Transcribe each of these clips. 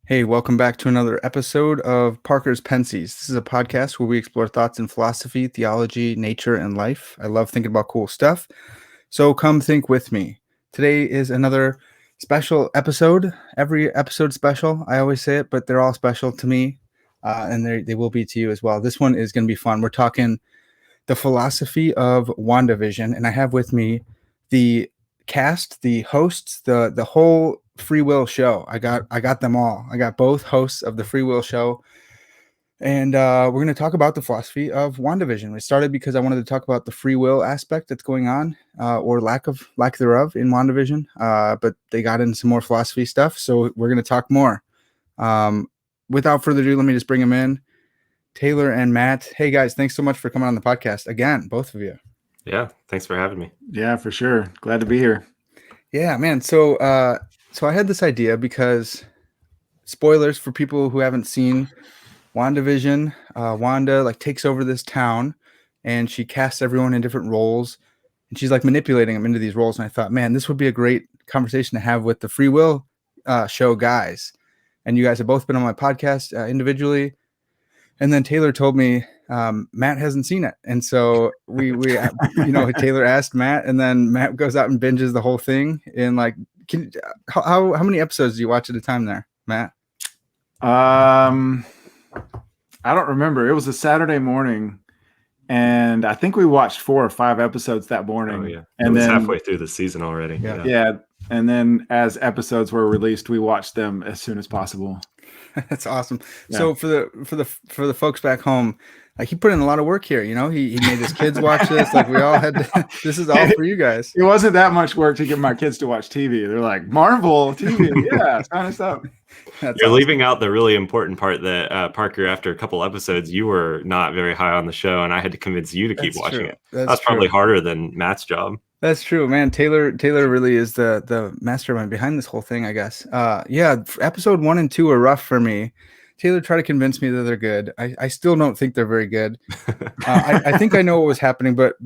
Hey, welcome back to another episode of Parker's Pensées. This is a podcast where we explore thoughts in philosophy, theology, nature, and life. I love thinking about cool stuff, so come think with me. Today is another special episode. Every episode special. I always say it, but they're all special to me, and they will be to you as well. This one is going to be fun. We're talking the philosophy of WandaVision, and I have with me the cast, the hosts, the whole Free Will show. I got them all. I got both hosts of the Free Will show, and we're going to talk about the philosophy of WandaVision. It started because I wanted to talk about the free will aspect that's going on, or lack thereof in WandaVision. But they got into some more philosophy stuff, so we're going to talk more. Without further ado, let me just bring them in. Taylor and Matt. Hey guys, thanks so much for coming on the podcast again, both of you. Yeah, thanks for having me. Yeah, for sure. Glad to be here. Yeah, man. So I had this idea because, spoilers for people who haven't seen WandaVision, Wanda takes over this town and she casts everyone in different roles and she's manipulating them into these roles. And I thought, man, this would be a great conversation to have with the Free Will show guys. And you guys have both been on my podcast individually. And then Taylor told me Matt hasn't seen it, and so we Taylor asked Matt, and then Matt goes out and binges the whole thing. And how many episodes do you watch at a time there, Matt? I don't remember. It was a Saturday morning, and I think we watched 4 or 5 episodes that morning. Oh yeah, and it was then halfway through the season already. Yeah, and then as episodes were released, we watched them as soon as possible. That's awesome. Yeah. So for the folks back home, he put in a lot of work here. He made his kids watch this. We all had to, this is all for you guys. It wasn't that much work to get my kids to watch TV. They're like, Marvel TV, yeah, sign us up. You're awesome. Leaving out the really important part that Parker, after a couple episodes, you were not very high on the show, and I had to convince you to keep watching it. That's probably harder than Matt's job. That's true, man. Taylor really is the mastermind behind this whole thing, I guess. Yeah, episode 1 and 2 are rough for me. Taylor tried to convince me that they're good. I still don't think they're very good. I think I know what was happening, but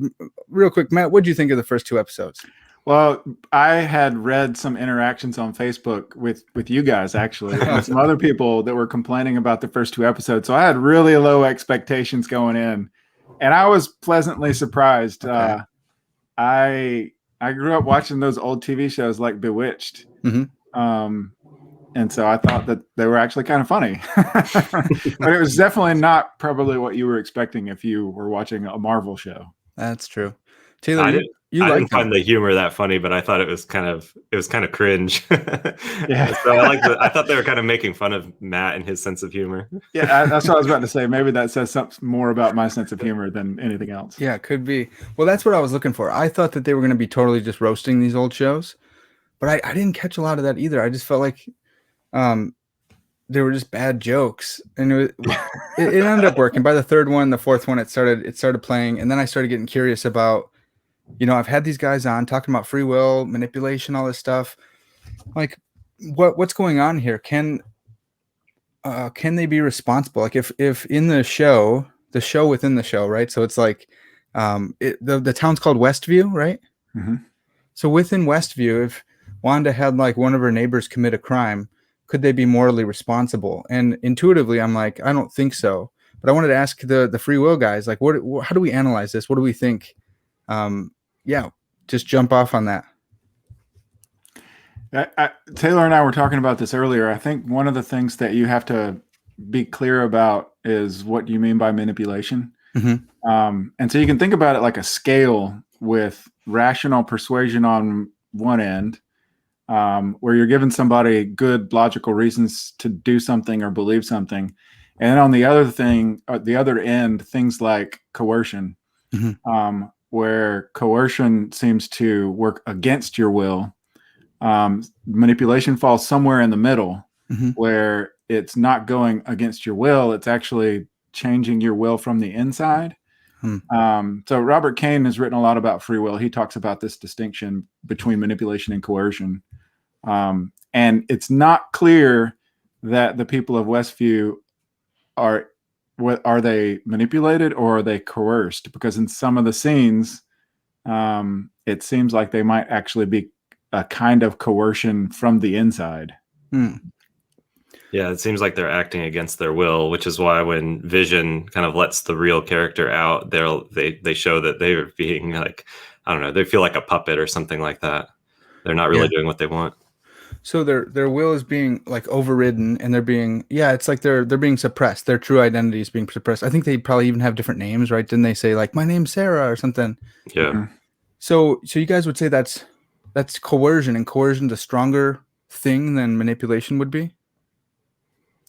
real quick, Matt, what did you think of the first 2 episodes? Well, I had read some interactions on Facebook with you guys, actually, and some other people that were complaining about the first 2 episodes. So I had really low expectations going in, and I was pleasantly surprised. Okay. I grew up watching those old TV shows like Bewitched. Mm-hmm. And so I thought that they were actually kind of funny. But it was definitely not probably what you were expecting if you were watching a Marvel show. That's true. Taylor, I didn't find the humor that funny, but I thought it was kind of cringe. Yeah. So I thought they were kind of making fun of Matt and his sense of humor. Yeah, that's what I was about to say. Maybe that says something more about my sense of humor than anything else. Yeah, it could be. Well, that's what I was looking for. I thought that they were going to be totally just roasting these old shows, but I didn't catch a lot of that either. I just felt like they were just bad jokes, and it ended up working. By the 3rd one, the 4th one, it started playing, and then I started getting curious about, I've had these guys on talking about free will, manipulation, all this stuff. What's going on here? Can they be responsible? If in the show within the show, right? So it's the town's called Westview, right? Mm-hmm. So within Westview, if Wanda had one of her neighbors commit a crime, could they be morally responsible? And intuitively, I'm like, I don't think so. But I wanted to ask the free will guys, how do we analyze this? What do we think? Yeah, just jump off on that. Taylor and I were talking about this earlier. I think one of the things that you have to be clear about is what you mean by manipulation. Mm-hmm. And so you can think about it like a scale with rational persuasion on one end, where you're giving somebody good logical reasons to do something or believe something. And then on the other end, things like coercion. Mm-hmm. Where coercion seems to work against your will. Manipulation falls somewhere in the middle, mm-hmm. where it's not going against your will. It's actually changing your will from the inside. Mm. So Robert Kane has written a lot about free will. He talks about this distinction between manipulation and coercion. And it's not clear that the people of Westview are they manipulated or are they coerced? Because in some of the scenes, it seems like they might actually be a kind of coercion from the inside. Yeah, it seems like they're acting against their will, which is why when Vision kind of lets the real character out, they show that they're being like, I don't know, they feel like a puppet or something like that. They're not really doing what they want. So their will is being like overridden, and they're being it's like they're being suppressed. Their true identity is being suppressed. I think they probably even have different names, right? Didn't they say like my name's Sarah or something? Yeah. Mhm. So you guys would say that's coercion, and coercion's a stronger thing than manipulation would be?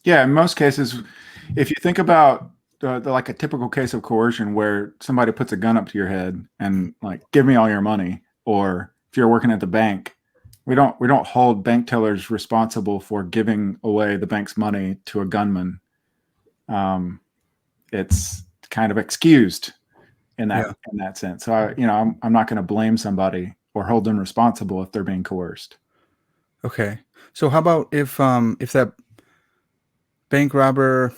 Yeah, in most cases, if you think about like a typical case of coercion where somebody puts a gun up to your head and like, give me all your money, or if you're working at the bank, we don't hold bank tellers responsible for giving away the bank's money to a gunman. It's kind of excused in that sense. So I'm not going to blame somebody or hold them responsible if they're being coerced. Okay. So how about if that bank robber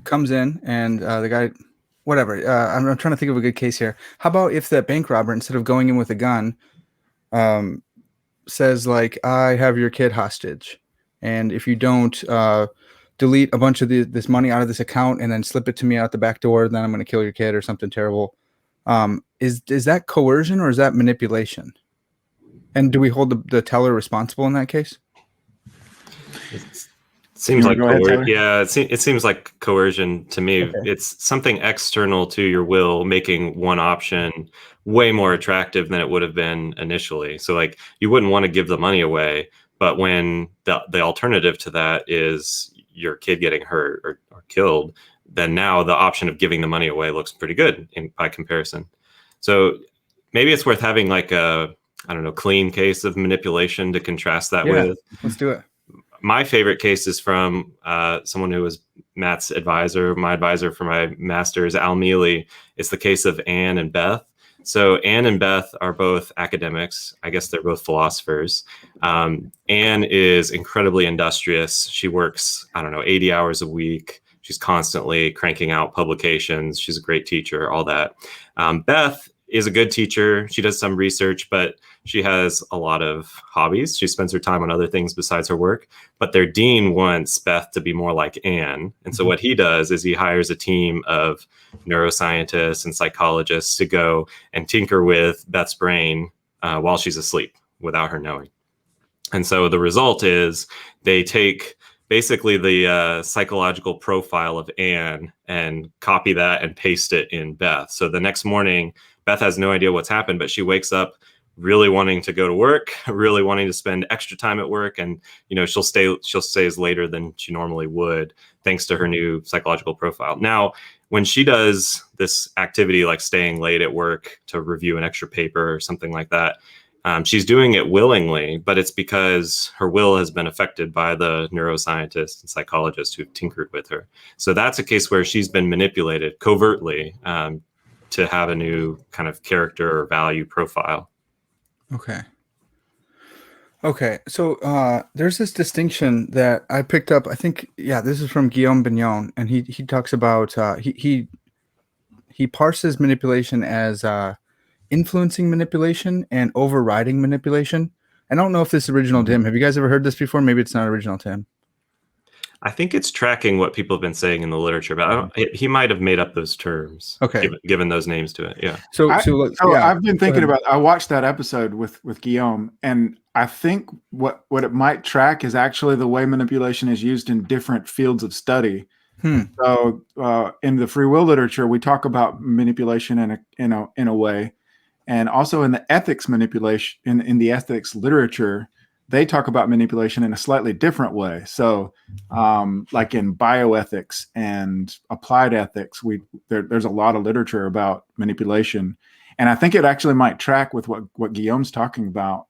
comes in and the guy, whatever, I'm trying to think of a good case here. How about if that bank robber, instead of going in with a gun, says like, I have your kid hostage, and if you don't delete a bunch of this money out of this account and then slip it to me out the back door, then I'm going to kill your kid or something terrible. Is that coercion or is that manipulation? And do we hold the teller responsible in that case? Seems like ahead, it seems like coercion to me. Okay. It's something external to your will, making one option way more attractive than it would have been initially. So like you wouldn't want to give the money away, but when the alternative to that is your kid getting hurt or killed, then now the option of giving the money away looks pretty good by comparison. So maybe it's worth having like a, I don't know, clean case of manipulation to contrast that with. Let's do it. My favorite case is from someone who was Matt's advisor, my advisor for my master's, Al Mealy. It's the case of Anne and Beth. So Anne and Beth are both academics. I guess they're both philosophers. Anne is incredibly industrious. She works, 80 hours a week. She's constantly cranking out publications. She's a great teacher, all that. Beth is a good teacher. She does some research, but she has a lot of hobbies. She spends her time on other things besides her work. But their dean wants Beth to be more like Anne. And so what he does is he hires a team of neuroscientists and psychologists to go and tinker with Beth's brain while she's asleep without her knowing. And so the result is they take basically the psychological profile of Anne and copy that and paste it in Beth. So the next morning, Beth has no idea what's happened, but she wakes up really wanting to go to work, really wanting to spend extra time at work. And, she'll stay later than she normally would, thanks to her new psychological profile. Now, when she does this activity, like staying late at work to review an extra paper or something like that, she's doing it willingly, but it's because her will has been affected by the neuroscientists and psychologists who've tinkered with her. So that's a case where she's been manipulated covertly to have a new kind of character or value profile. Okay. So there's this distinction that I picked up. I think, this is from Guillaume Bignon, and he talks about he parses manipulation as influencing manipulation and overriding manipulation. I don't know if this is original to him. Have you guys ever heard this before? Maybe it's not original to him. I think it's tracking what people have been saying in the literature, but he might have made up those terms. Okay, given those names to it. Yeah. So I've been thinking about. I watched that episode with Guillaume, and I think what it might track is actually the way manipulation is used in different fields of study. So in the free will literature, we talk about manipulation in a way, and also in the ethics manipulation in the ethics literature, they talk about manipulation in a slightly different way. So like in bioethics and applied ethics, there's a lot of literature about manipulation. And I think it actually might track with what Guillaume's talking about,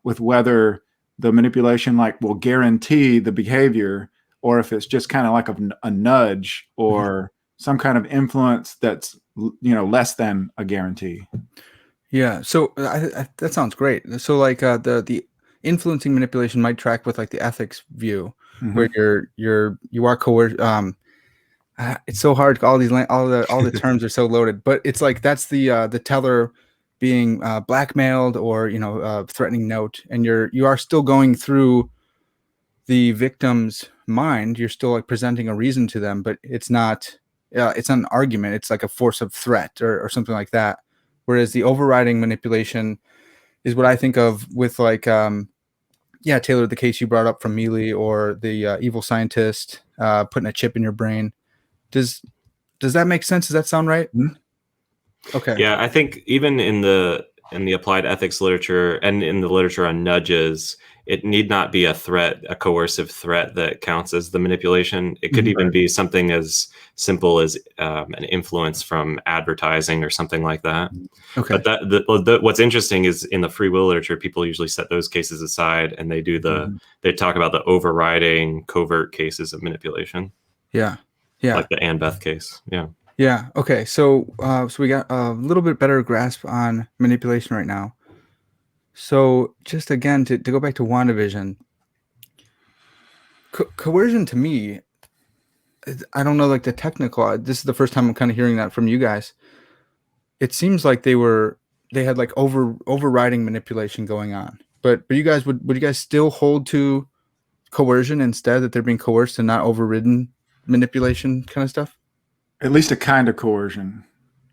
with whether the manipulation will guarantee the behavior, or if it's just kind of like a nudge or some kind of influence that's less than a guarantee. Yeah. So that sounds great. So the influencing manipulation might track with the ethics view, where you are coerced. It's so hard. All the terms are so loaded, but it's that's the teller being blackmailed or threatening note, and you are still going through the victim's mind, you're still like presenting a reason to them, but it's not an argument. It's like a force of threat or something like that. Whereas the overriding manipulation is what I think of with like, Taylor, the case you brought up from Mealy, or the evil scientist putting a chip in your brain. Does that make sense? Does that sound right? Mm-hmm. Okay. Yeah, I think even in the applied ethics literature and in the literature on nudges, it need not be a threat, a coercive threat that counts as the manipulation. It could even be something as simple as an influence from advertising or something like that. Okay. But what's interesting is in the free will literature, people usually set those cases aside and they do they talk about the overriding covert cases of manipulation. Yeah. Yeah. Like the Ann Beth case. Yeah. Yeah. Okay. So we got a little bit better grasp on manipulation right now. So just again, to go back to WandaVision, coercion to me, I don't know, like the technical, this is the first time I'm kind of hearing that from you guys. It seems like they had like overriding manipulation going on, but you guys, would you guys still hold to coercion instead, that they're being coerced and not overridden manipulation kind of stuff? At least a kind of coercion.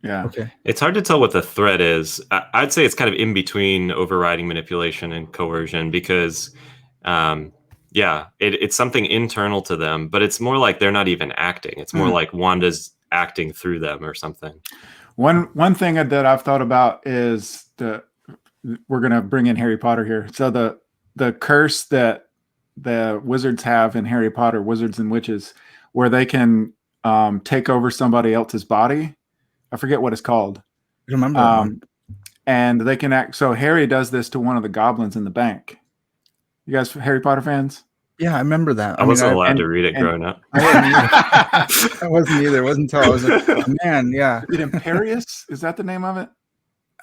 Yeah. Okay. It's hard to tell what the threat is. I'd say it's kind of in between overriding manipulation and coercion because, it's something internal to them, but it's more like they're not even acting. It's more like Wanda's acting through them or something. One thing that I've thought about is we're going to bring in Harry Potter here. So the curse that the wizards have in Harry Potter, wizards and witches, where they can take over somebody else's body. I forget what it's called. I remember that one. And they can act. So Harry does this to one of the goblins in the bank. You guys Harry Potter fans? Yeah, I remember that. I wasn't allowed to read it growing up. I wasn't either. It wasn't until I was a man. Yeah. Is it Imperious? Is that the name of it?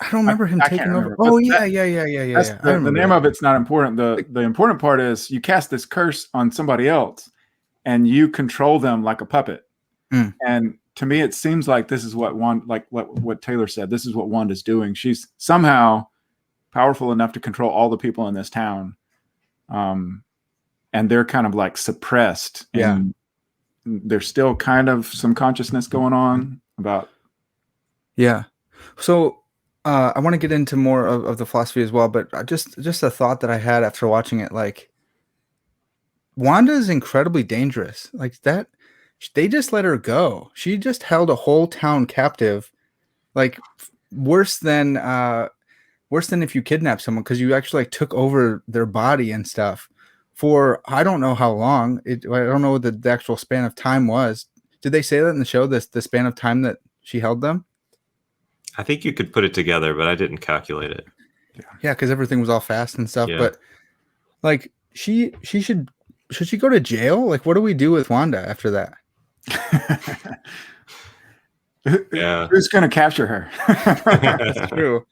I don't remember him taking over. Oh, yeah. The name of it's not important. The important part is you cast this curse on somebody else and you control them like a puppet. And to me, it seems like this is what what Taylor said. This is what Wanda's doing. She's somehow powerful enough to control all the people in this town. And they're kind of like suppressed. And there's still kind of some consciousness going on about. Yeah. So I want to get into more of the philosophy as well, but just a thought that I had after watching it, like Wanda is incredibly dangerous. Like that, they just let her go. She just held a whole town captive, like worse than if you kidnap someone, because you actually like took over their body and stuff for I don't know how long. I don't know what the actual span of time was. Did they say that in the show? The span of time that she held them? I think you could put it together, but I didn't calculate it. Yeah, because everything was all fast and stuff. Yeah. But like should she go to jail? Like, what do we do with Wanda after that? Yeah. Who's going to capture her? That's true.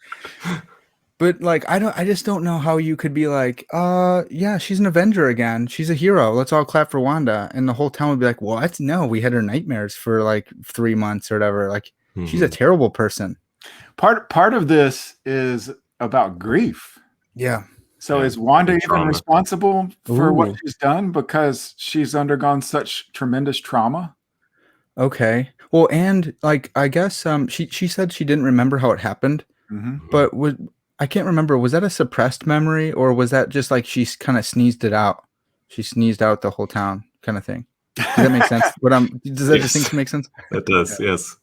But like, I just don't know how you could be like, yeah, she's an Avenger again. She's a hero. Let's all clap for Wanda. And the whole town would be like, what? No, we had her nightmares for like 3 months or whatever. Like, she's a terrible person. Part of this is about grief. Yeah. So is Wanda even responsible for what she's done because she's undergone such tremendous trauma? Okay. Well, and like, I guess she said she didn't remember how it happened, but I can't remember. Was that a suppressed memory, or was that just like she kind of sneezed it out? She sneezed out the whole town kind of thing. Does that make sense? Does that distinction make sense? It does. Yeah. Yes.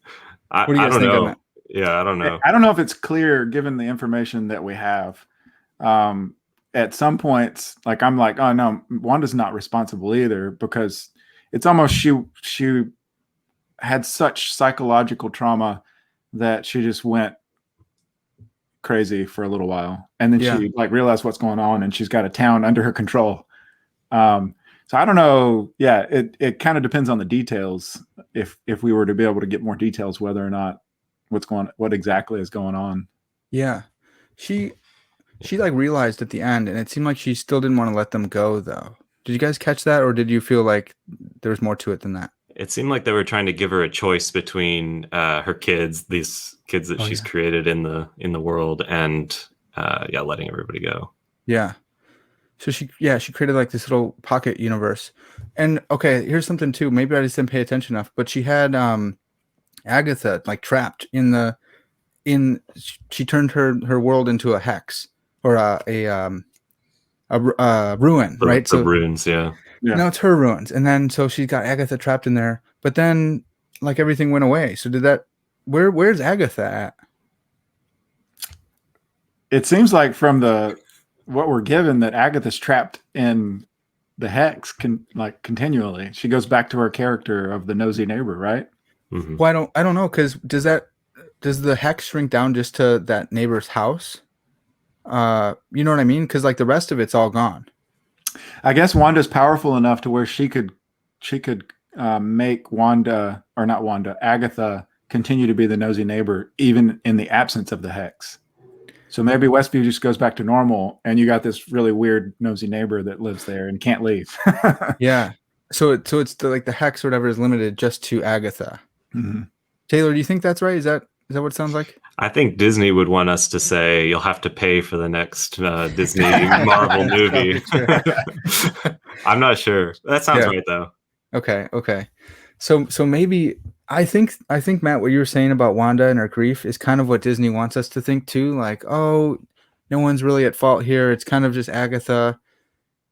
What do you guys think on that? Yeah, I don't know. I don't know if it's clear given the information that we have. At some points, like I'm like, oh no, Wanda's not responsible either, because it's almost she had such psychological trauma that she just went crazy for a little while, and then she like realized what's going on, and she's got a town under her control. So I don't know. Yeah, it kind of depends on the details. If we were to be able to get more details, whether or not what exactly is going on. Yeah, she like realized at the end, and it seemed like she still didn't want to let them go though. Did you guys catch that, or did you feel like there was more to it than that? It seemed like they were trying to give her a choice between her kids, these kids that she's created in the world, and letting everybody go. Yeah. So she created like this little pocket universe. And okay, here's something too. Maybe I just didn't pay attention enough, but she had Agatha like trapped she turned her world into a hex or a ruin, right? The runes, yeah. Now it's her ruins, and then so she's got Agatha trapped in there. But then like everything went away. So where's Agatha at? It seems like from what we're given that Agatha's trapped in the hex continually. She goes back to her character of the nosy neighbor, right? Mm-hmm. Well, I don't know, because does the hex shrink down just to that neighbor's house? You know what I mean? Because like the rest of it's all gone. I guess Wanda's powerful enough to where she could make Agatha continue to be the nosy neighbor even in the absence of the hex. So maybe Westview just goes back to normal, and you got this really weird nosy neighbor that lives there and can't leave. Yeah. So it's like the hex or whatever is limited just to Agatha. Mm-hmm. Taylor, do you think that's right? Is that what it sounds like? I think Disney would want us to say you'll have to pay for the next Disney Marvel movie. I'm not sure. That sounds right though. Okay. So maybe I think Matt, what you were saying about Wanda and her grief is kind of what Disney wants us to think too. Like, oh, no one's really at fault here. It's kind of just Agatha,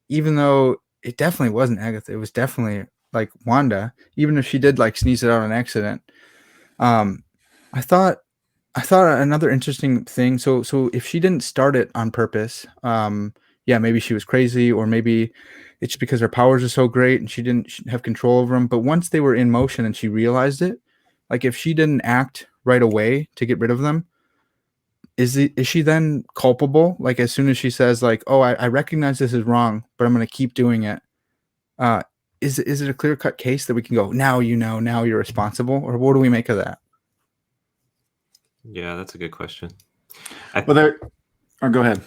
even though it definitely wasn't Agatha. It was definitely like Wanda, even if she did like sneeze it out on accident. I thought another interesting thing. So if she didn't start it on purpose, maybe she was crazy, or maybe it's because her powers are so great and she didn't have control over them. But once they were in motion and she realized it, like if she didn't act right away to get rid of them, is she then culpable? Like as soon as she says like, oh, I recognize this is wrong, but I'm going to keep doing it. Is it a clear cut case that we can go, now you're responsible? Or what do we make of that? Yeah, that's a good question. Go ahead.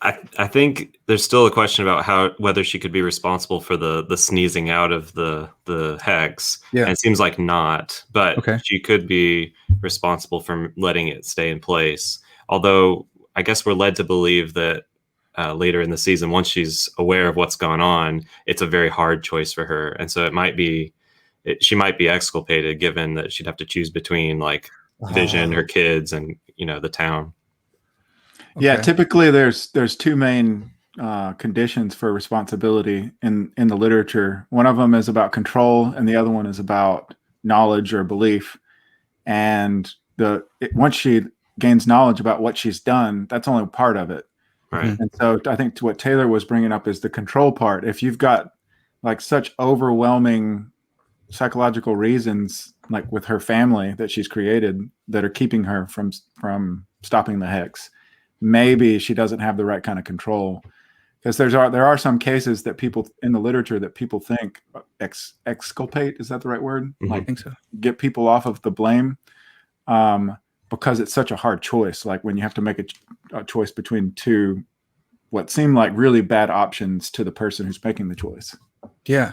I think there's still a question about whether she could be responsible for the sneezing out of the hex. Yeah. And it seems like not, but she could be responsible for letting it stay in place. Although I guess we're led to believe that later in the season, once she's aware of what's gone on, it's a very hard choice for her. And so she might be exculpated, given that she'd have to choose between like Vision, her kids, and the town. Yeah, typically there's two main conditions for responsibility in the literature. One of them is about control, and the other one is about knowledge or belief. And once she gains knowledge about what she's done, that's only part of it. Right. And so I think what Taylor was bringing up is the control part. If you've got like such overwhelming psychological reasons, like with her family that she's created, that are keeping her from stopping the hex, maybe she doesn't have the right kind of control. Because there are some cases that people in the literature that people think exculpate, is that the right word? Mm-hmm. I think so. Get people off of the blame, because it's such a hard choice. Like when you have to make a choice between two what seem like really bad options to the person who's making the choice. Yeah.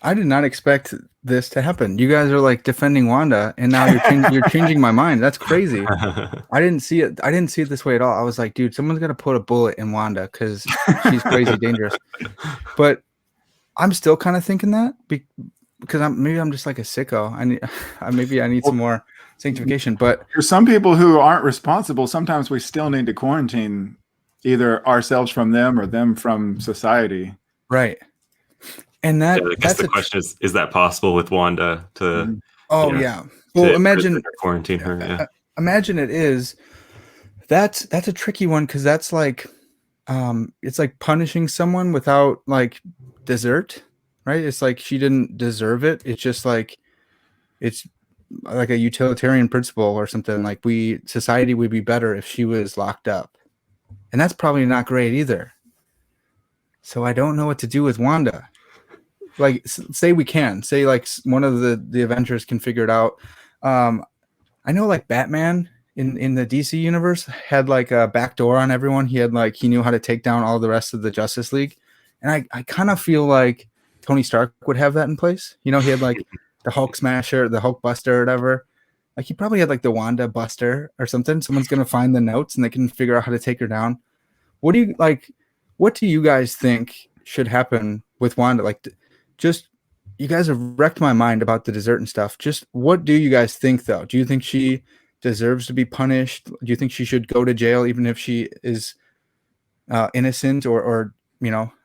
I did not expect this to happen. You guys are like defending Wanda, and now you're changing my mind. That's crazy. I didn't see it. I didn't see it this way at all. I was like, dude, someone's gonna put a bullet in Wanda because she's crazy dangerous. But I'm still kind of thinking that because I'm just like a sicko. I need some more sanctification. But for some people who aren't responsible, sometimes we still need to quarantine either ourselves from them or them from society. Right. And I guess the question is that possible with Wanda to? Oh yeah. Well, imagine quarantine her. Yeah. Imagine it is. That's a tricky one because that's like, it's like punishing someone without like desert, right? It's like she didn't deserve it. It's just like, it's like a utilitarian principle or something. Like society would be better if she was locked up, and that's probably not great either. So I don't know what to do with Wanda. Like say like one of the Avengers can figure it out. I know like Batman in the DC universe had like a backdoor on everyone. He knew how to take down all the rest of the Justice League. And I kind of feel like Tony Stark would have that in place. He had like the Hulk Smasher, the Hulk Buster or whatever. Like he probably had like the Wanda Buster or something. Someone's going to find the notes and they can figure out how to take her down. What what do you guys think should happen with Wanda? Like, just you guys have wrecked my mind about the dessert and stuff. Just what do you guys think, though? Do you think she deserves to be punished? Do you think she should go to jail even if she is innocent or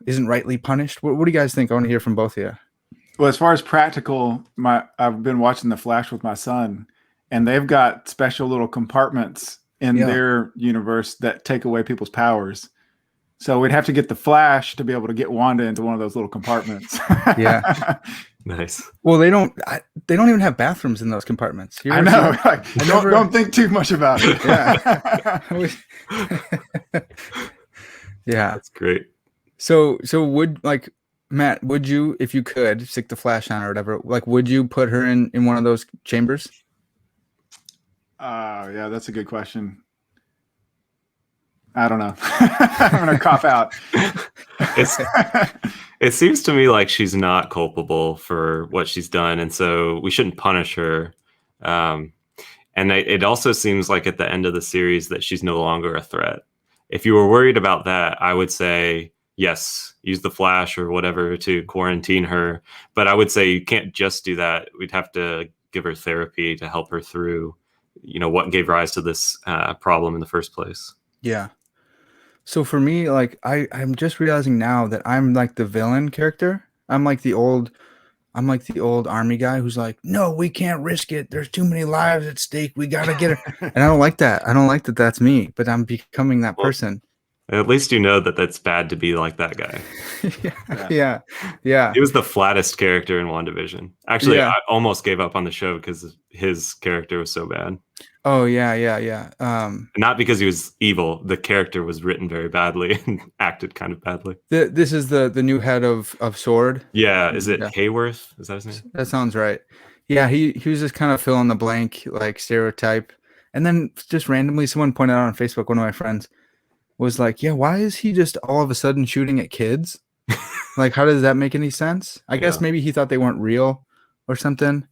isn't rightly punished? What do you guys think? I want to hear from both of you. Well, as far as practical, I've been watching The Flash with my son, and they've got special little compartments in their universe that take away people's powers. So we'd have to get the Flash to be able to get Wanda into one of those little compartments. Yeah. Nice. Well, they don't even have bathrooms in those compartments. I know. Don't think too much about it. Yeah. Yeah. That's great. So would, like, Matt, would you, if you could stick the Flash on or whatever, like, would you put her in one of those chambers? Yeah, that's a good question. I don't know. I'm going to cop out. It seems to me like she's not culpable for what she's done, and so we shouldn't punish her. And it also seems like at the end of the series that she's no longer a threat. If you were worried about that, I would say, yes, use the Flash or whatever to quarantine her. But I would say you can't just do that. We'd have to give her therapy to help her through, what gave rise to this problem in the first place. Yeah. So for me, like, I'm just realizing now that I'm like the villain character. I'm like the old army guy who's like, no, we can't risk it. There's too many lives at stake. We got to get her. And I don't like that. I don't like that that's me, but I'm becoming that person. At least you know that that's bad to be like that guy. Yeah. He was the flattest character in WandaVision. Actually, I almost gave up on the show because his character was so bad. Oh, yeah. Not because he was evil. The character was written very badly and acted kind of badly. This is the new head of S.W.O.R.D. Yeah, is it Hayworth? Is that his name? That sounds right. Yeah, he was just kind of fill in the blank, like, stereotype. And then just randomly someone pointed out on Facebook, one of my friends was like, yeah, why is he just all of a sudden shooting at kids? Like, how does that make any sense? I guess maybe he thought they weren't real or something.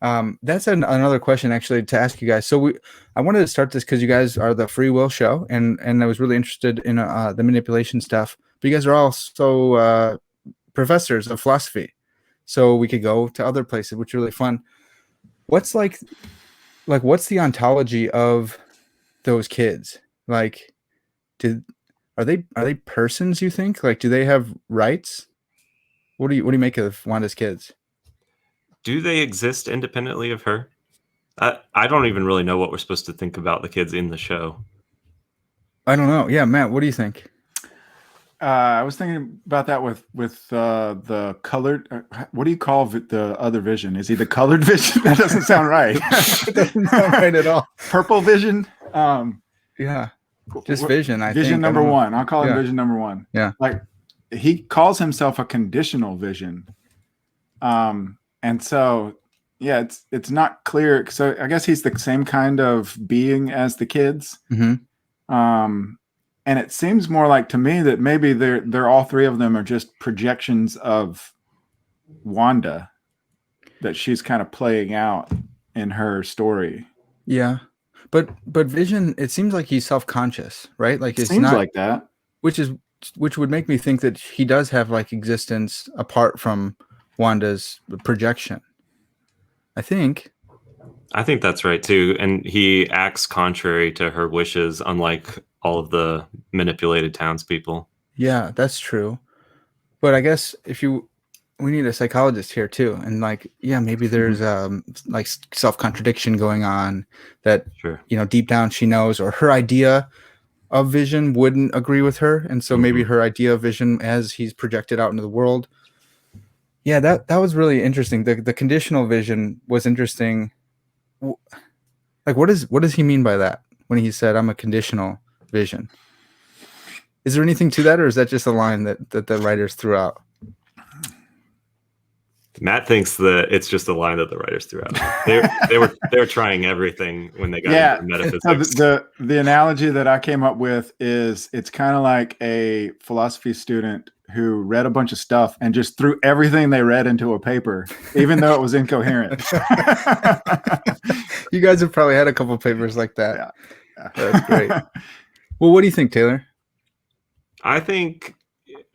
That's another question actually to ask you guys. So I wanted to start this because you guys are the free will show, and I was really interested in the manipulation stuff. But you guys are also professors of philosophy, so we could go to other places, which is really fun. What's what's the ontology of those kids? Like, are they persons, you think? Like, do they have rights? What do you make of Wanda's kids? Do they exist independently of her? I don't even really know what we're supposed to think about the kids in the show. I don't know. Yeah, Matt, what do you think? I was thinking about that with the colored. What do you call the other vision? Is he the colored vision? That doesn't sound right. It doesn't sound right at all. Purple vision. Yeah, just vision. Vision number one. I'll call him vision number one. Yeah, like he calls himself a conditional vision. And so, yeah, it's not clear. So I guess he's the same kind of being as the kids. Mm-hmm. And it seems more like to me that maybe they're all three of them are just projections of Wanda that she's kind of playing out in her story. Yeah, but Vision, it seems like he's self-conscious, right? Like it seems like that, which would make me think that he does have like existence apart from Wanda's projection. I think that's right too, and he acts contrary to her wishes, unlike all of the manipulated townspeople. Yeah, that's true. But I guess we need a psychologist here too, and like, yeah, maybe there's like self-contradiction going on that deep down she knows, or her idea of Vision wouldn't agree with her, and so maybe her idea of Vision as he's projected out into the world. Yeah, that was really interesting. The conditional vision was interesting. Like, what does he mean by that when he said, I'm a conditional vision? Is there anything to that, or is that just a line that the writers threw out? Matt thinks that it's just a line that the writers threw out. They were trying everything when they got into metaphysics. So the analogy that I came up with is it's kind of like a philosophy student who read a bunch of stuff and just threw everything they read into a paper, even though it was incoherent. You guys have probably had a couple of papers like that. Yeah. That's great. Well, what do you think, Taylor? I think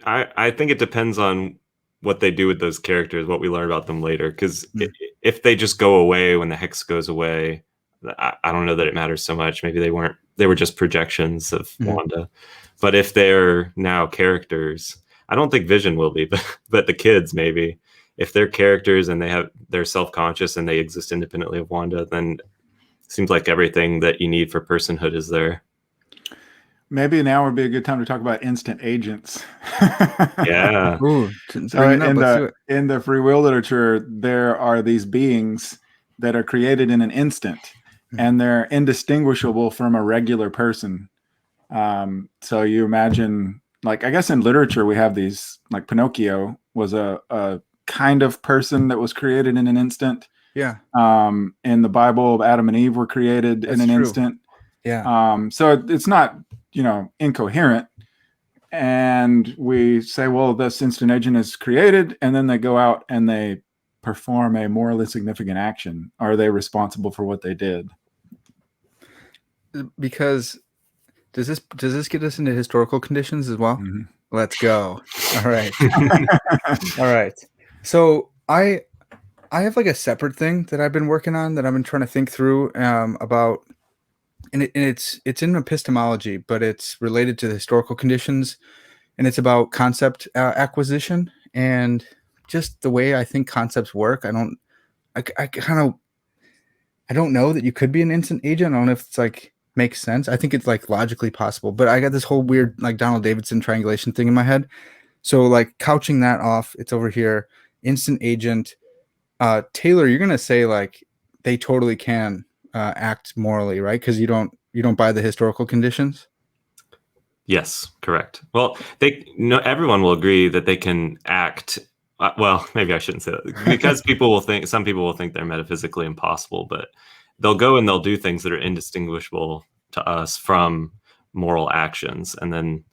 it depends on what they do with those characters, what we learn about them later. Because if they just go away when the hex goes away, I don't know that it matters so much. Maybe they were just projections of Wanda. But if they're now characters, I don't think Vision will be, but the kids maybe. If they're characters and they're self-conscious and they exist independently of Wanda, then it seems like everything that you need for personhood is there. Maybe now would be a good time to talk about instant agents. Yeah. Ooh, So bring it up. Let's do it. in the free will literature, there are these beings that are created in an instant, and they're indistinguishable from a regular person. So you imagine, like, I guess in literature we have these, like Pinocchio was a kind of person that was created in an instant. Yeah. In the Bible, Adam and Eve were created in an instant. Yeah. So it's not, incoherent. And we say, well, this instant agent is created, and then they go out and they perform a morally significant action. Are they responsible for what they did? Because does this get us into historical conditions as well? Mm-hmm. Let's go. All right. All right. So I have like a separate thing that I've been working on that I've been trying to think through about, and it's in epistemology, but it's related to the historical conditions, and it's about concept acquisition and just the way I think concepts work. I don't know that you could be an instant agent. I don't know if it's like makes sense. I think it's like logically possible, but I got this whole weird like Donald Davidson triangulation thing in my head. So like couching that off, it's over here. Instant agent. Taylor, you're gonna say like they totally can act morally, right? Because you don't buy the historical conditions. Yes, correct. Well, everyone will agree that they can act. Well, maybe I shouldn't say that because some people will think they're metaphysically impossible, but they'll go and they'll do things that are indistinguishable to us from moral actions. And then,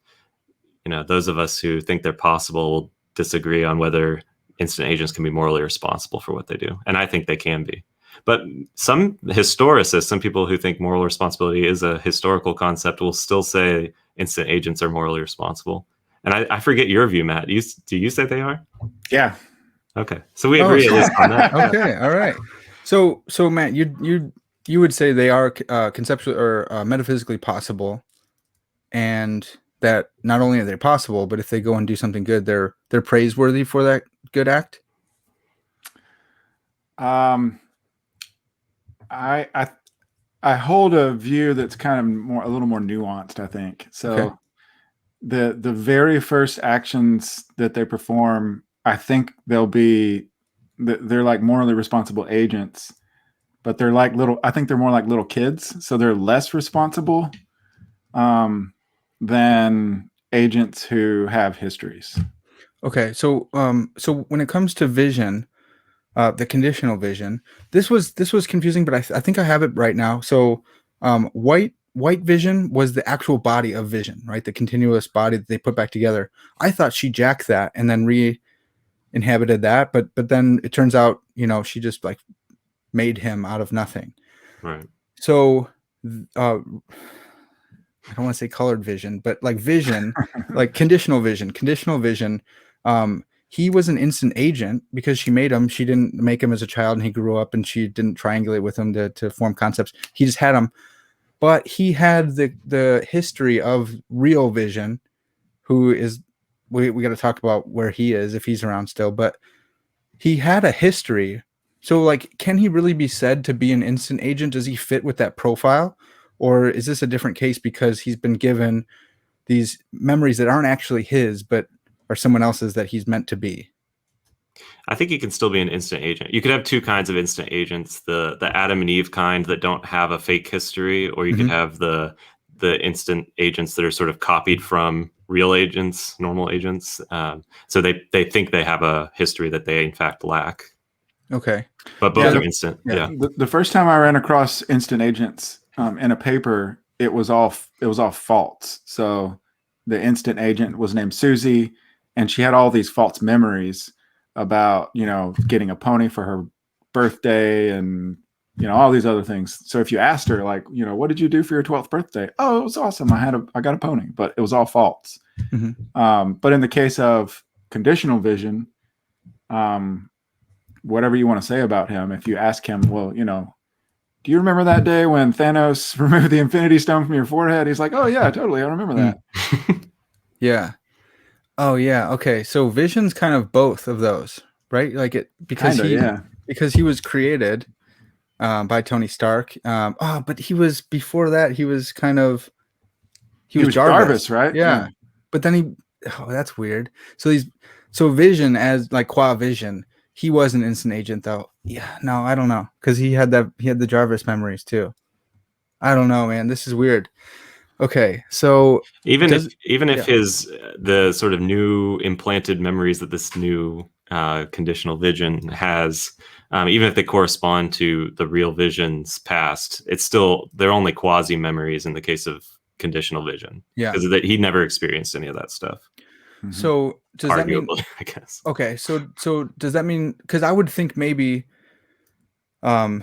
those of us who think they're possible will disagree on whether instant agents can be morally responsible for what they do. And I think they can be. But some historicists, some people who think moral responsibility is a historical concept, will still say instant agents are morally responsible. And I forget your view, Matt. Do you say they are? Yeah. Okay. So we agree at least on that. Okay. All right. So Matt, you would say they are conceptually or metaphysically possible, and that not only are they possible, but if they go and do something good, they're praiseworthy for that good act. I hold a view that's kind of a little more nuanced, I think. So Okay. the very first actions that they perform, I think they're like morally responsible agents, but they're like I think they're more like little kids. So they're less responsible than agents who have histories. Okay. So when it comes to vision, the conditional vision, this was confusing, but I think I have it right now. So white vision was the actual body of vision, right? The continuous body that they put back together. I thought she jacked that and then re-inhabited that, but then it turns out, she just like made him out of nothing. Right. So I don't want to say colored vision, but like vision, like conditional vision. He was an instant agent because she made him. She didn't make him as a child, and he grew up, and she didn't triangulate with him to form concepts. He just had him, but he had the history of real vision, who is we got to talk about where he is if he's around still. But he had a history. So like, can he really be said to be an instant agent? Does he fit with that profile, or is this a different case because he's been given these memories that aren't actually his, but are someone else's that he's meant to be? I think he can still be an instant agent. You could have two kinds of instant agents: the Adam and Eve kind that don't have a fake history, or you could have the instant agents that are sort of copied from real agents, normal agents. So they think they have a history that they in fact lack. Okay, but both are instant. Yeah. The first time I ran across instant agents in a paper, it was all false. So the instant agent was named Susie, and she had all these false memories about getting a pony for her birthday and all these other things. So if you asked her, like, what did you do for your 12th birthday? Oh, it was awesome. I got a pony, but it was all false. But in the case of conditional vision, whatever you want to say about him, if you ask him, well, do you remember that day when Thanos removed the Infinity Stone from your forehead? He's like, oh yeah, totally. I remember that. Yeah. Oh yeah. Okay. So Vision's kind of both of those, right? Like because he was created by Tony Stark. But before that he was Jarvis, right? Yeah. But then that's weird. So Vision as like Qua Vision, he was an instant agent though. Yeah. No, I don't know, because he had the Jarvis memories too. I don't know, man. This is weird. Okay, so even if the sort of new implanted memories that this new conditional vision has, even if they correspond to the real Vision's past, they're only quasi memories in the case of conditional vision. Yeah, because he never experienced any of that stuff. So does that mean? I guess. Okay, so does that mean? Because I would think maybe, a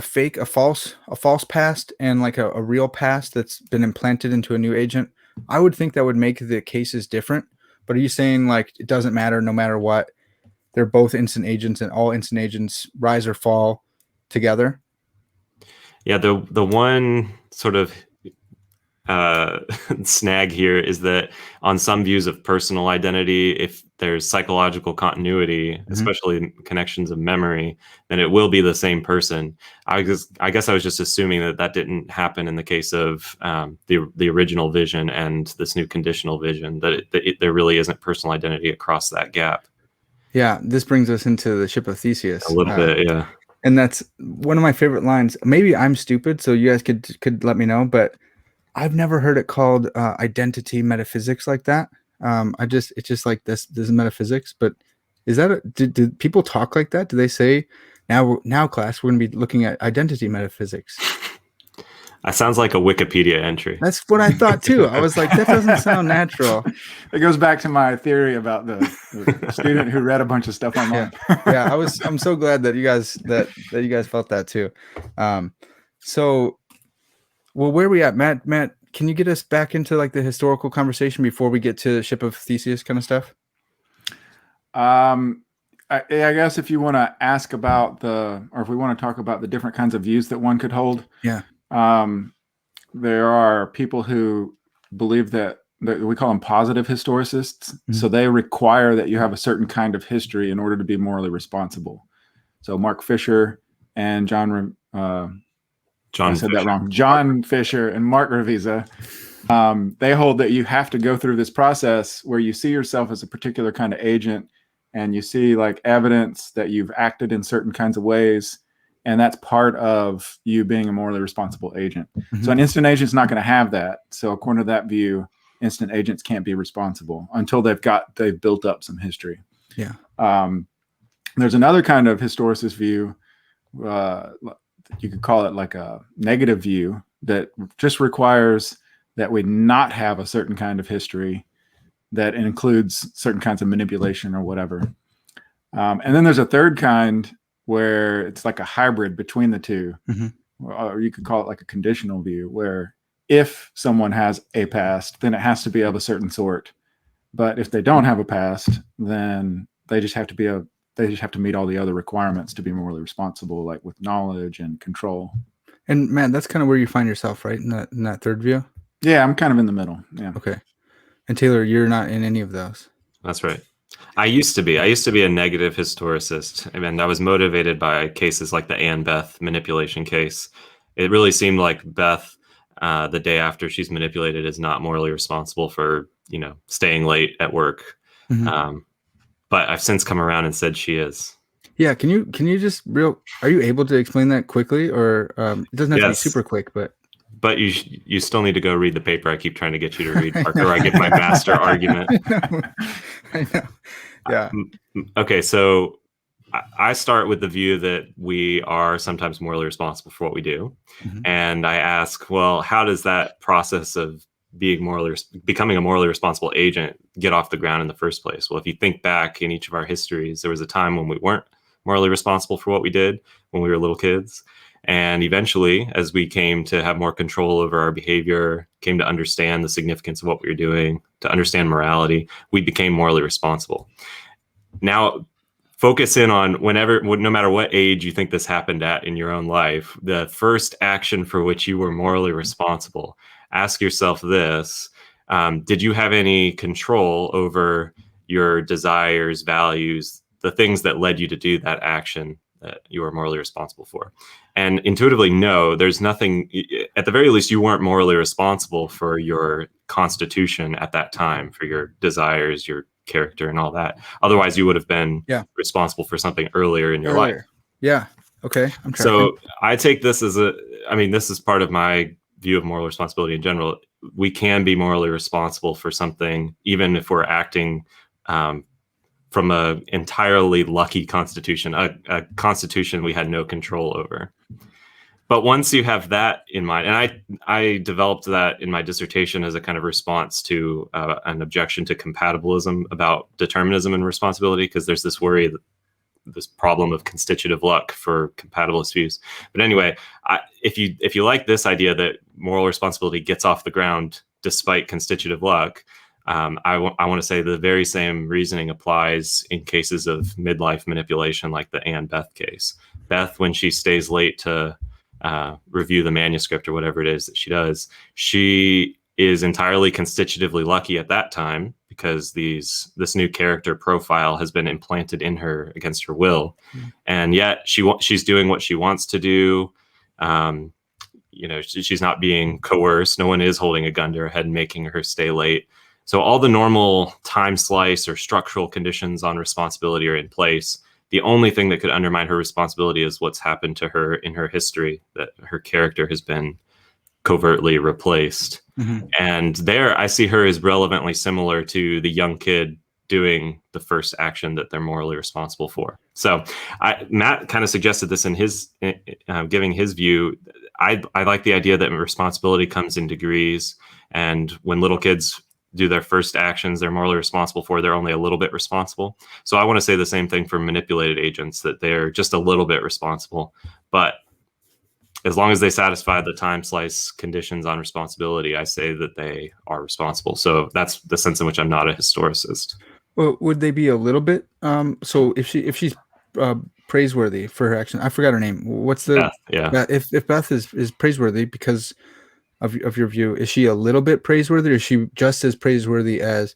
false past and like a real past that's been implanted into a new agent, I would think that would make the cases different. But are you saying like it doesn't matter no matter what? They're both instant agents, and all instant agents rise or fall together? Yeah, the one sort of snag here is that on some views of personal identity, if there's psychological continuity, especially connections of memory, then it will be the same person. I guess I was just assuming that didn't happen in the case of the original Vision and this new conditional vision, that there really isn't personal identity across that gap. Yeah, this brings us into the Ship of Theseus a little bit, yeah. And that's one of my favorite lines. Maybe I'm stupid, so you guys could let me know, but I've never heard it called identity metaphysics like that. It's just like this is metaphysics. But is that did people talk like that? Do they say now class we're going to be looking at identity metaphysics? That sounds like a Wikipedia entry. That's what I thought too. I was like, that doesn't sound natural. It goes back to my theory about the student who read a bunch of stuff online. Yeah, I'm so glad that you guys felt that too. Well, where are we at, Matt? Matt, can you get us back into like the historical conversation before we get to Ship of Theseus kind of stuff? I guess if you want to ask about or if we want to talk about the different kinds of views that one could hold. Yeah. There are people who believe that we call them positive historicists. So they require that you have a certain kind of history in order to be morally responsible. So Mark Fisher and John Fisher and Mark Revisa, they hold that you have to go through this process where you see yourself as a particular kind of agent, and you see like evidence that you've acted in certain kinds of ways, and that's part of you being a morally responsible agent. So an instant agent's not going to have that. So according to that view, instant agents can't be responsible until they've built up some history. Yeah. There's another kind of historicist view. You could call it like a negative view that just requires that we not have a certain kind of history that includes certain kinds of manipulation or whatever. And then there's a third kind where it's like a hybrid between the two, or you could call it like a conditional view, where if someone has a past, then it has to be of a certain sort. But if they don't have a past, then they just have to meet all the other requirements to be morally responsible, like with knowledge and control. And man, that's kind of where you find yourself, right? In that third view? Yeah, I'm kind of in the middle. Yeah. Okay. And Taylor, you're not in any of those. That's right. I used to be a negative historicist, and I was motivated by cases like the Anne Beth manipulation case. It really seemed like Beth, the day after she's manipulated, is not morally responsible for, staying late at work. But I've since come around and said she is. Yeah. Can you just are you able to explain that quickly, or it doesn't have to be super quick, but you still need to go read the paper I keep trying to get you to read, Parker, where I give my master argument. I know. Yeah. Okay. So I start with the view that we are sometimes morally responsible for what we do. And I ask, well, how does that process of becoming a morally responsible agent get off the ground in the first place? Well, if you think back in each of our histories, there was a time when we weren't morally responsible for what we did when we were little kids. And eventually, as we came to have more control over our behavior, came to understand the significance of what we were doing, to understand morality, we became morally responsible. Now, focus in on no matter what age you think this happened at in your own life, the first action for which you were morally responsible. Ask yourself this: did you have any control over your desires, values, the things that led you to do that action that you were morally responsible for? And intuitively, no, there's nothing. At the very least, you weren't morally responsible for your constitution at that time, for your desires, your character, and all that. Otherwise, you would have been responsible for something earlier in your life. Yeah. Okay. I'm tracking. So I take this as this is part of my view of moral responsibility in general. We can be morally responsible for something, even if we're acting from an entirely lucky constitution, a constitution we had no control over. But once you have that in mind, and I developed that in my dissertation as a kind of response to an objection to compatibilism about determinism and responsibility, because there's this worry, this problem of constitutive luck for compatibilist views. But anyway, if you like this idea that moral responsibility gets off the ground despite constitutive luck, I want to say the very same reasoning applies in cases of midlife manipulation, like the Anne Beth case. Beth, when she stays late to review the manuscript or whatever it is that she does, she is entirely constitutively lucky at that time because this new character profile has been implanted in her against her will. And yet she's doing what she wants to do. She's not being coerced. No one is holding a gun to her head and making her stay late. So all the normal time slice or structural conditions on responsibility are in place. The only thing that could undermine her responsibility is what's happened to her in her history, that her character has been covertly replaced. Mm-hmm. And there I see her as relevantly similar to the young kid doing the first action that they're morally responsible for. So Matt kind of suggested this in his giving his view. I like the idea that responsibility comes in degrees, and when little kids do their first actions they're morally responsible for, they're only a little bit responsible. So I want to say the same thing for manipulated agents, that they're just a little bit responsible, but as long as they satisfy the time slice conditions on responsibility, I say that they are responsible. So that's the sense in which I'm not a historicist. Well, would they be a little bit? So if she's praiseworthy for her action, I forgot her name. What's the Beth? Yeah. If Beth is praiseworthy because of your view, is she a little bit praiseworthy, or is she just as praiseworthy as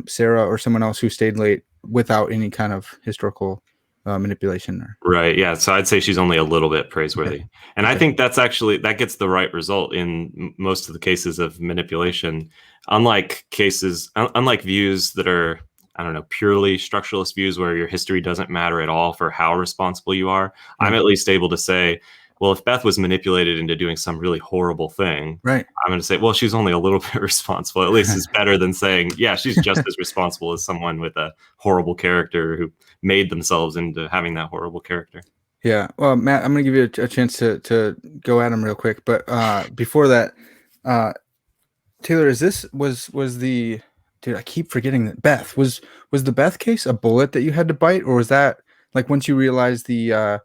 Sarah or someone else who stayed late without any kind of historical manipulation? Right. Yeah. So I'd say she's only a little bit praiseworthy. Okay. And I think that gets the right result in most of the cases of manipulation. Unlike views that are, I don't know, purely structuralist views where your history doesn't matter at all for how responsible you are. Mm-hmm. I'm at least able to say, well, if Beth was manipulated into doing some really horrible thing, right, I'm going to say, well, she's only a little bit responsible. At least it's better than saying, yeah, she's just as responsible as someone with a horrible character who made themselves into having that horrible character. Yeah. Well, Matt, I'm going to give you a chance to go at him real quick. But before that, Taylor, was the, dude, I keep forgetting that Beth was the Beth case a bullet that you had to bite, or was that like once you realized the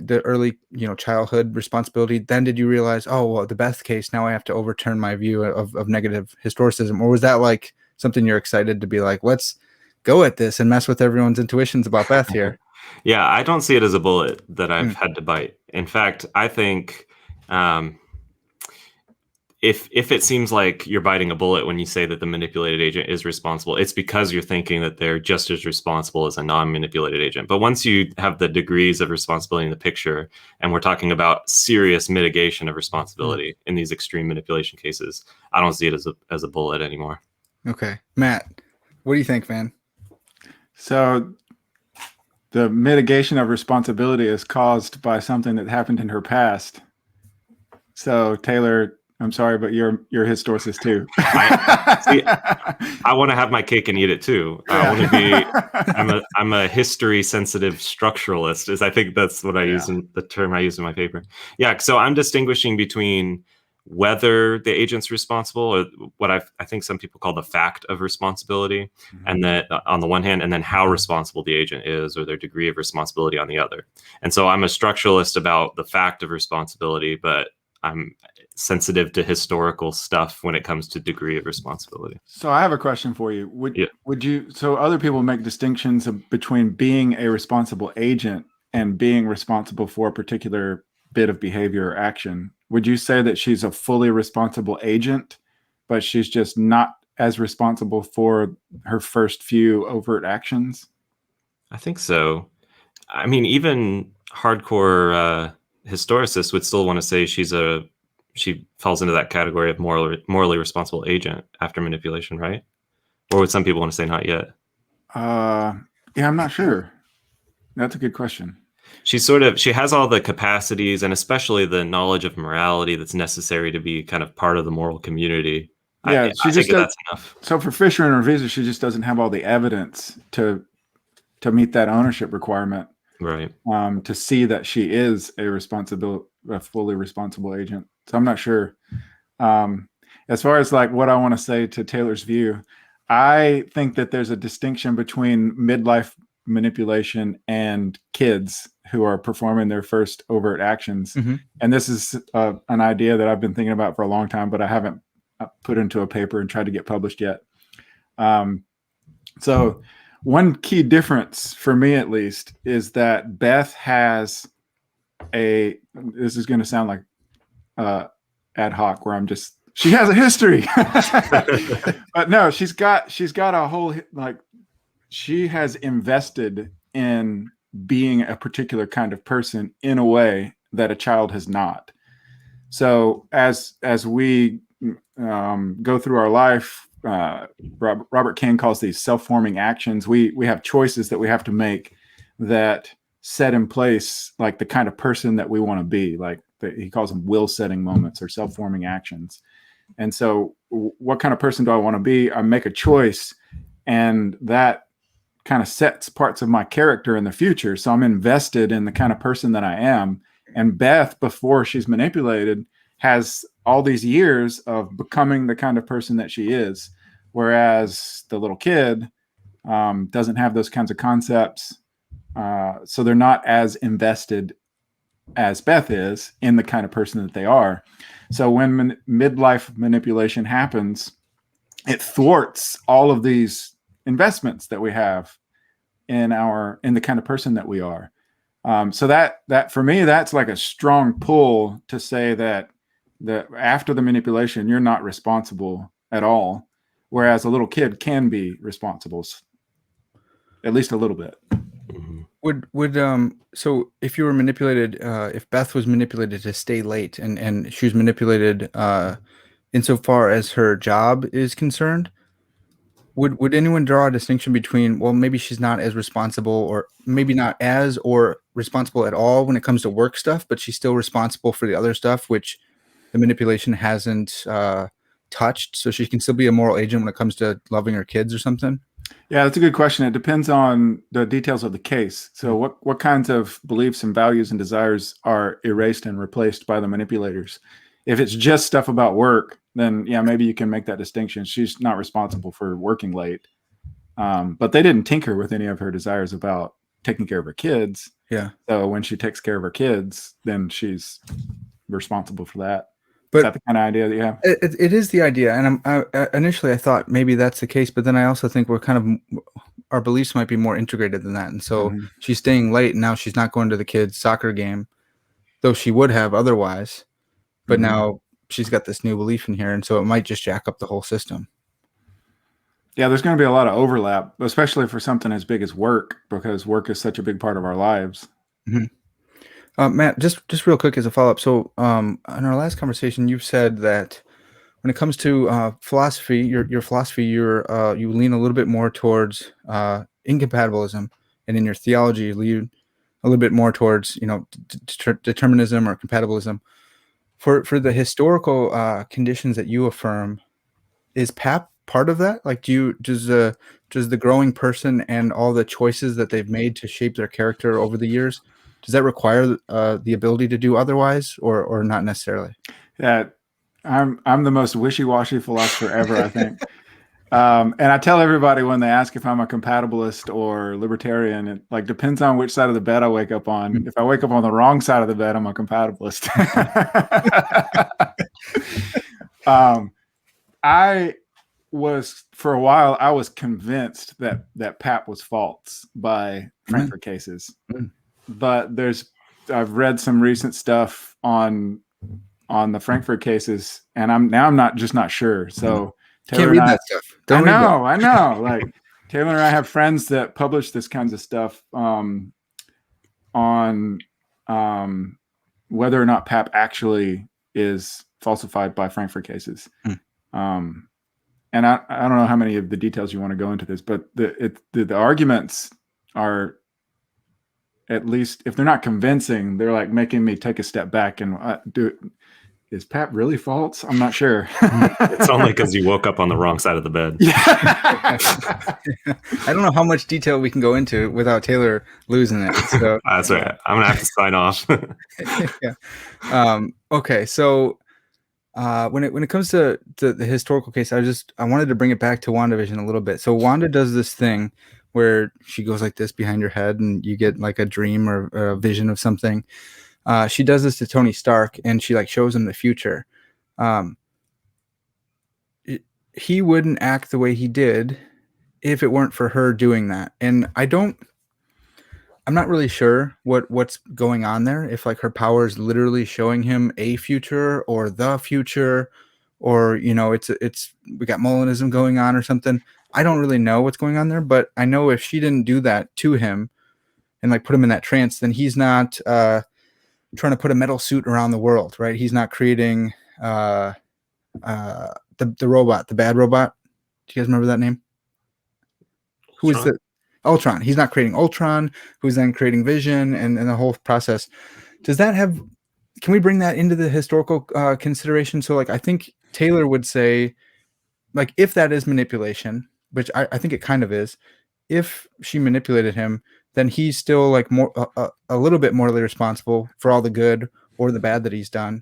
early, childhood responsibility, then did you realize, oh, well, the Beth case, now I have to overturn my view of negative historicism? Or was that like something you're excited to be like, let's go at this and mess with everyone's intuitions about Beth here? Yeah, I don't see it as a bullet that I've had to bite. In fact, I think if it seems like you're biting a bullet when you say that the manipulated agent is responsible, it's because you're thinking that they're just as responsible as a non-manipulated agent. But once you have the degrees of responsibility in the picture, and we're talking about serious mitigation of responsibility in these extreme manipulation cases, I don't see it as a bullet anymore. Okay. Matt, what do you think, man? So the mitigation of responsibility is caused by something that happened in her past. So Taylor, I'm sorry, but you're historicist too. I want to have my cake and eat it too. I want to be. I'm a history sensitive structuralist. I think that's what I use in the term I use in my paper. Yeah. So I'm distinguishing between whether the agent's responsible, or what I think some people call the fact of responsibility, and that on the one hand, and then how responsible the agent is, or their degree of responsibility on the other. And so I'm a structuralist about the fact of responsibility, but I'm sensitive to historical stuff when it comes to degree of responsibility. So I have a question for you. Would you, so other people make distinctions between being a responsible agent and being responsible for a particular bit of behavior or action. Would you say that she's a fully responsible agent, but she's just not as responsible for her first few overt actions? I think so. I mean, even hardcore historicists would still want to say she falls into that category of morally responsible agent after manipulation, right? Or would some people want to say not yet? Yeah, I'm not sure. That's a good question. She has all the capacities and especially the knowledge of morality that's necessary to be kind of part of the moral community. Yeah, I think that's enough. So for Fisher and her visa, she just doesn't have all the evidence to meet that ownership requirement. Right. To see that she is a fully responsible agent. So I'm not sure. As far as like what I want to say to Taylor's view, I think that there's a distinction between midlife manipulation and kids who are performing their first overt actions. Mm-hmm. And this is an idea that I've been thinking about for a long time, but I haven't put into a paper and tried to get published yet. So one key difference for me, at least, is that Beth has this is going to sound like ad hoc, where she has a history, but no, she's got a whole, like, she has invested in being a particular kind of person in a way that a child has not. So as we go through our life, Robert King calls these self-forming actions. We have choices that we have to make that set in place like the kind of person that we want to be. Like he calls them will-setting moments or self-forming actions. And so what kind of person do I want to be? I make a choice, and that kind of sets parts of my character in the future. So I'm invested in the kind of person that I am. And Beth, before she's manipulated, has all these years of becoming the kind of person that she is. Whereas the little kid doesn't have those kinds of concepts. So they're not as invested as Beth is in the kind of person that they are. So when midlife manipulation happens, it thwarts all of these investments that we have in the kind of person that we are. So that for me, that's like a strong pull to say that after the manipulation, you're not responsible at all, whereas a little kid can be responsible, at least a little bit. So if you were manipulated, if Beth was manipulated to stay late, and she was manipulated insofar as her job is concerned, would anyone draw a distinction between, well, maybe she's not as responsible, or maybe not as or responsible at all when it comes to work stuff, but she's still responsible for the other stuff which the manipulation hasn't touched, so she can still be a moral agent when it comes to loving her kids or something? Yeah, that's a good question. It depends on the details of the case. So what kinds of beliefs and values and desires are erased and replaced by the manipulators? If it's just stuff about work, then yeah, maybe you can make that distinction. She's not responsible for working late. But they didn't tinker with any of her desires about taking care of her kids. Yeah. So when she takes care of her kids, then she's responsible for that. But is that the kind of idea that you have? It is the idea, and initially I thought maybe that's the case, but then I also think our beliefs might be more integrated than that. And so she's staying late, and now she's not going to the kids' soccer game, though she would have otherwise. But now she's got this new belief in here, and so it might just jack up the whole system. Yeah, there's going to be a lot of overlap, especially for something as big as work, because work is such a big part of our lives. Mm-hmm. Matt, just real quick as a follow-up. So in our last conversation, you've said that when it comes to philosophy, your philosophy, you lean a little bit more towards incompatibilism, and in your theology, you lean a little bit more towards determinism or compatibilism. For the historical conditions that you affirm, is PAP part of that? Like, does the growing person and all the choices that they've made to shape their character over the years, does that require the ability to do otherwise, or not necessarily? Yeah, I'm the most wishy-washy philosopher ever, I think. And I tell everybody when they ask if I'm a compatibilist or libertarian, it like depends on which side of the bed I wake up on. If I wake up on the wrong side of the bed, I'm a compatibilist. I was for a while. I was convinced that Pap was false by Frankfurt cases, but I've read some recent stuff on the Frankfurt cases, and I'm not sure. So Taylor Can't read that stuff. Don't I know. Like Taylor and I have friends that publish this kinds of stuff on whether or not Pap actually is falsified by Frankfurt cases. And I don't know how many of the details you want to go into this, but the arguments are, at least if they're not convincing, they're like making me take a step back and is Pap really false? I'm not sure. It's only because you woke up on the wrong side of the bed. Yeah. I don't know how much detail we can go into without Taylor losing it. So that's right. I'm gonna have to sign off. Yeah. Okay. So when it comes to the historical case, I wanted to bring it back to WandaVision a little bit. So Wanda does this thing where she goes like this behind your head, and you get like a dream or a vision of something. She does this to Tony Stark, and she like shows him the future. He wouldn't act the way he did if it weren't for her doing that. And I'm not really sure what's going on there. If like her power is literally showing him a future or the future, or it's we got Molinism going on or something. I don't really know what's going on there, but I know if she didn't do that to him and like put him in that trance, then he's not trying to put a metal suit around the world, right? He's not creating the robot, the bad robot. Do you guys remember that name? Who is the Ultron? He's not creating Ultron, who's then creating Vision and the whole process. Does that have? Can we bring that into the historical consideration? So, like, I think Taylor would say, like, if that is manipulation, which I think it kind of is, if she manipulated him, then he's still like more a little bit morally responsible for all the good or the bad that he's done.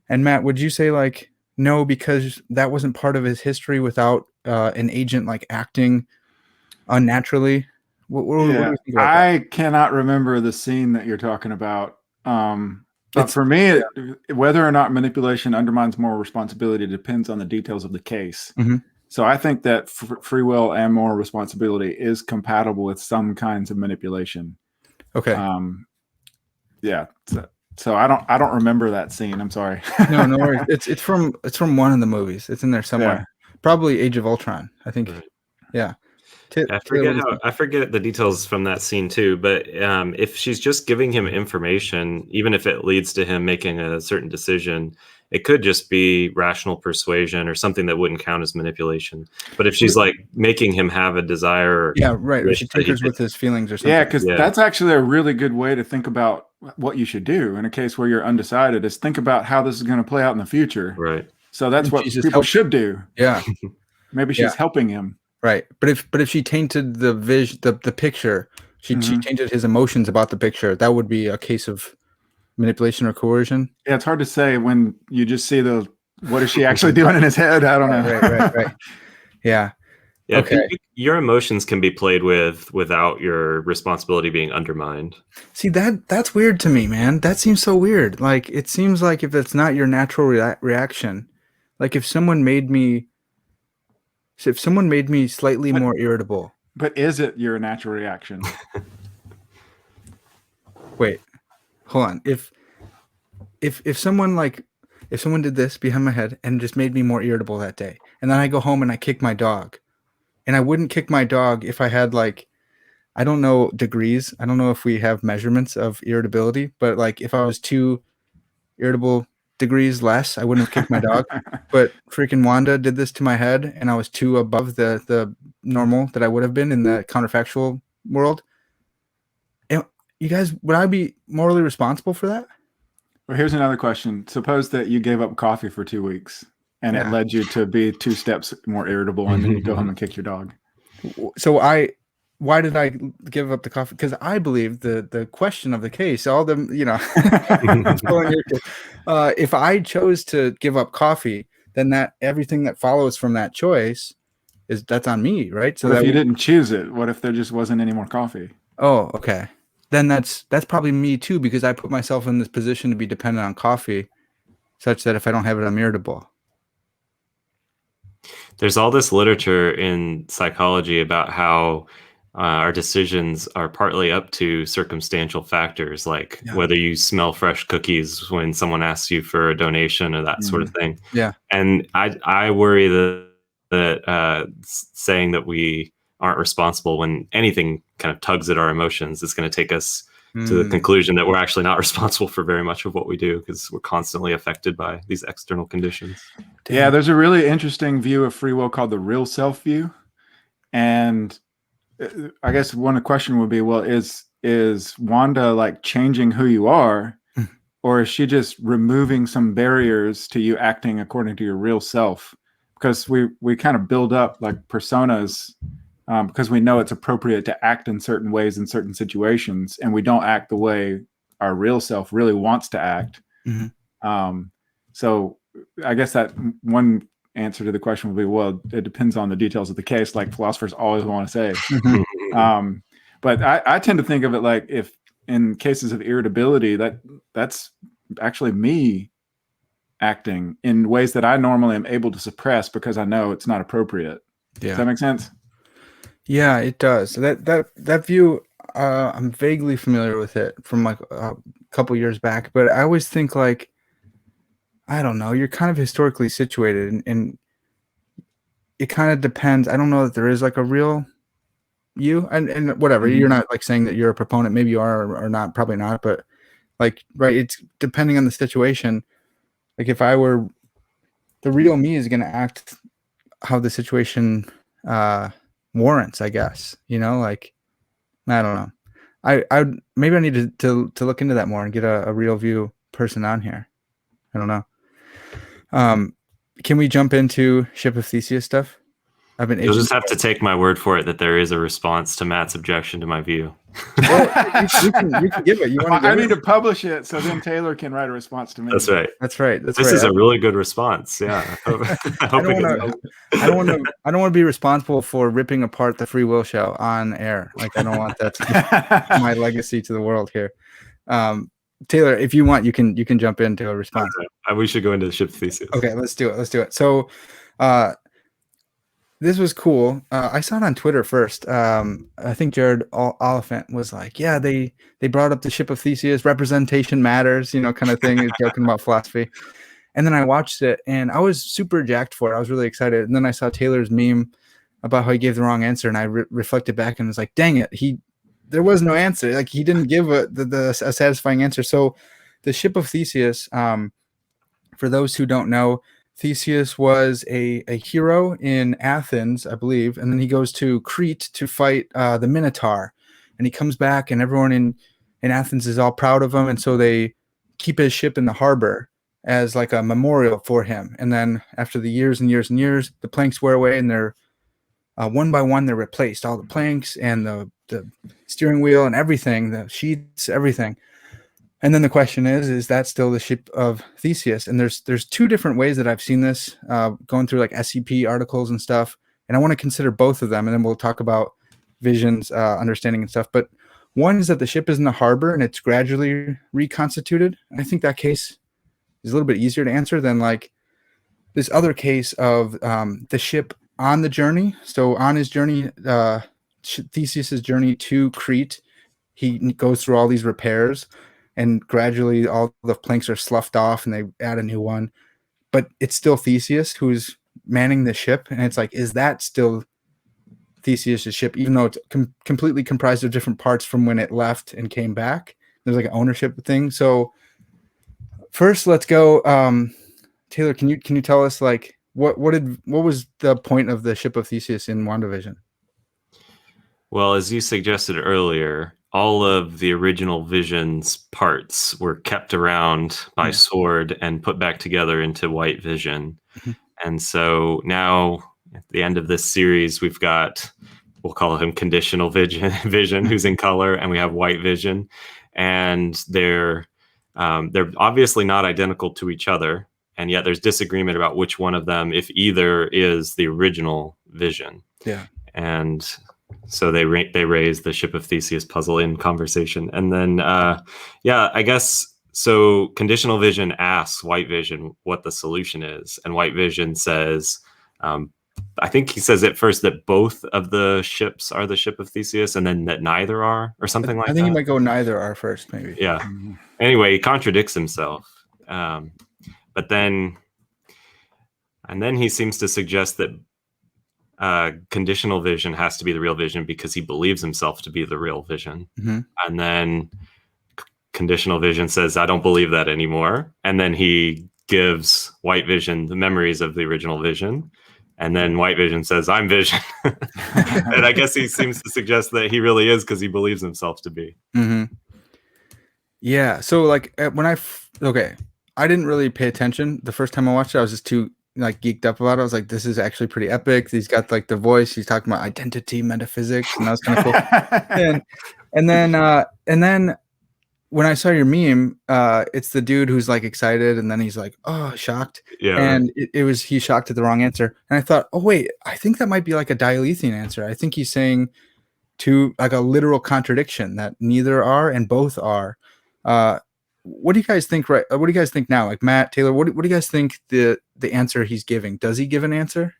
And Matt, would you say like no, because that wasn't part of his history without an agent like acting unnaturally? What do you think about I cannot remember the scene that you're talking about. But for me, whether or not manipulation undermines moral responsibility depends on the details of the case. Mm-hmm. So I think that free will and moral responsibility is compatible with some kinds of manipulation. Okay. Yeah. So I don't remember that scene. I'm sorry. No worries. It's from one of the movies. It's in there somewhere. Yeah. Probably Age of Ultron, I think. Right. Yeah. I forget the details from that scene too, but if she's just giving him information, even if it leads to him making a certain decision, it could just be rational persuasion or something that wouldn't count as manipulation. But if she's like making him have a desire, right, or she tinkers with his feelings or something. Yeah, because that's actually a really good way to think about what you should do in a case where you're undecided. Is think about how this is going to play out in the future. Right. So that's what people should do. Yeah. Maybe she's helping him. Right, but if she tainted the vision, the picture, she tainted his emotions about the picture, that would be a case of manipulation or coercion. Yeah, it's hard to say when you just see what is she actually doing in his head? I don't know. Right. Yeah. Okay. Your emotions can be played with without your responsibility being undermined. See, that's weird to me, man. That seems so weird. Like, it seems like if it's not your natural reaction, like if someone made me slightly more irritable. But is it your natural reaction? Wait, hold on. If someone did this behind my head and just made me more irritable that day, and then I go home and I kick my dog, and I wouldn't kick my dog if I had like, I don't know degrees. I don't know if we have measurements of irritability, but like if I was 2 irritable degrees less, I wouldn't have kicked my dog. But freaking Wanda did this to my head, and I was 2 above the normal that I would have been in the counterfactual world. And you guys, would I be morally responsible for that? Well, here's another question. Suppose that you gave up coffee for 2 weeks, and it led you to be 2 steps more irritable, and then you go home and kick your dog. So why did I give up the coffee? Because I believe the question of the case, all them, If I chose to give up coffee, then everything that follows from that choice that's on me, right? So what if you didn't choose it? What if there just wasn't any more coffee? Oh, okay. Then that's probably me too, because I put myself in this position to be dependent on coffee, such that if I don't have it, I'm irritable. There's all this literature in psychology about how our decisions are partly up to circumstantial factors, like whether you smell fresh cookies when someone asks you for a donation or that sort of thing. Yeah. And I worry that saying that we aren't responsible when anything kind of tugs at our emotions is going to take us to the conclusion that we're actually not responsible for very much of what we do, because we're constantly affected by these external conditions. Damn. Yeah, there's a really interesting view of free will called the real self view. And I guess one question would be, well, is Wanda like changing who you are, or is she just removing some barriers to you acting according to your real self? Because we kind of build up like personas because we know it's appropriate to act in certain ways in certain situations, and we don't act the way our real self really wants to act. So I guess that one answer to the question would be, well, it depends on the details of the case, like philosophers always want to say. But I tend to think of it like, if in cases of irritability, that's actually me acting in ways that I normally am able to suppress because I know it's not appropriate. Yeah. Does that make sense? Yeah, it does. That view, I'm vaguely familiar with it from like a couple years back, but I always think like, I don't know, you're kind of historically situated, and it kind of depends. I don't know that there is like a real you, and whatever. You're not like saying that you're a proponent. Maybe you are or not, probably not, but like, right, it's depending on the situation. Like if I were, the real me is going to act how the situation warrants, I guess, like, I don't know. I maybe I need to look into that more and get a real view person on here. I don't know. Can we jump into Ship of Theseus stuff? You'll just have to take my word for it that there is a response to Matt's objection to my view. Well, you can give it. I need to publish it so then Taylor can write a response to me. That's right. This is a really good response. Yeah. I don't want to be responsible for ripping apart the Free Will Show on air. Like, I don't want that to be my legacy to the world here. Taylor, if you want, you can jump into a response. We should go into the Ship of Theseus. Okay, let's do it. So, this was cool. I saw it on Twitter first. I think Jared Oliphant was like, yeah, they brought up the Ship of Theseus, representation matters, kind of thing, joking about philosophy. And then I watched it, and I was super jacked for it. I was really excited. And then I saw Taylor's meme about how he gave the wrong answer, and I reflected back and was like, dang it, there was no answer. Like, he didn't give a satisfying answer. So the Ship of Theseus, for those who don't know, Theseus was a hero in Athens, I believe, and then he goes to Crete to fight the Minotaur, and he comes back, and everyone in Athens is all proud of him, and so they keep his ship in the harbor as like a memorial for him. And then after the years and years and years, the planks wear away, and they're one by one they're replaced, all the planks and the steering wheel and everything, the sheets, everything. And then the question is that still the Ship of Theseus? And there's two different ways that I've seen this, going through like SCP articles and stuff. And I want to consider both of them, and then we'll talk about Vision's understanding and stuff. But one is that the ship is in the harbor and it's gradually reconstituted. I think that case is a little bit easier to answer than like this other case of the ship on the journey. So on his journey, Theseus's journey to Crete, he goes through all these repairs, and gradually all the planks are sloughed off and they add a new one. But it's still Theseus who's manning the ship. And it's like, is that still Theseus' ship, even though it's completely comprised of different parts from when it left and came back? There's like an ownership thing. So first, let's go. Taylor, can you tell us like what was the point of the Ship of Theseus in WandaVision? Well, as you suggested earlier, all of the original Vision's parts were kept around by Sword and put back together into White Vision. And so now at the end of this series, we've got, we'll call him Conditional Vision, who's in color, and we have White Vision. And they're They're obviously not identical to each other, and yet there's disagreement about which one of them, if either, is the original vision. Yeah. And so they raise the Ship of Theseus puzzle in conversation. And then, I guess, so conditional vision asks white vision what the solution is. And white vision says, I think he says at first that both of the ships are the Ship of Theseus, and then that neither are, or something like that. I think he might go neither are first, maybe. Yeah. Anyway, he contradicts himself. But then he seems to suggest that conditional vision has to be the real vision because he believes himself to be the real vision. Mm-hmm. And then conditional vision says, I don't believe that anymore. And then he gives white vision the memories of the original vision. And then white vision says, I'm vision. And I guess he seems to suggest that he really is because he believes himself to be. Mm-hmm. Yeah. So like when I didn't really pay attention the first time I watched it. I was just too like geeked up about it. I was like, this is actually pretty epic. He's got like the voice. He's talking about identity metaphysics, and that was kind of cool. and then when I saw your meme, it's the dude who's like excited, and then he's like, oh, shocked. Yeah. And he's shocked at the wrong answer. And I thought, oh wait, I think that might be like a dialethian answer. I think he's saying to like a literal contradiction that neither are and both are. What do you guys think? Right? What do you guys think now? Like Matt, Taylor, what do you guys think the answer he's giving? Does he give an answer?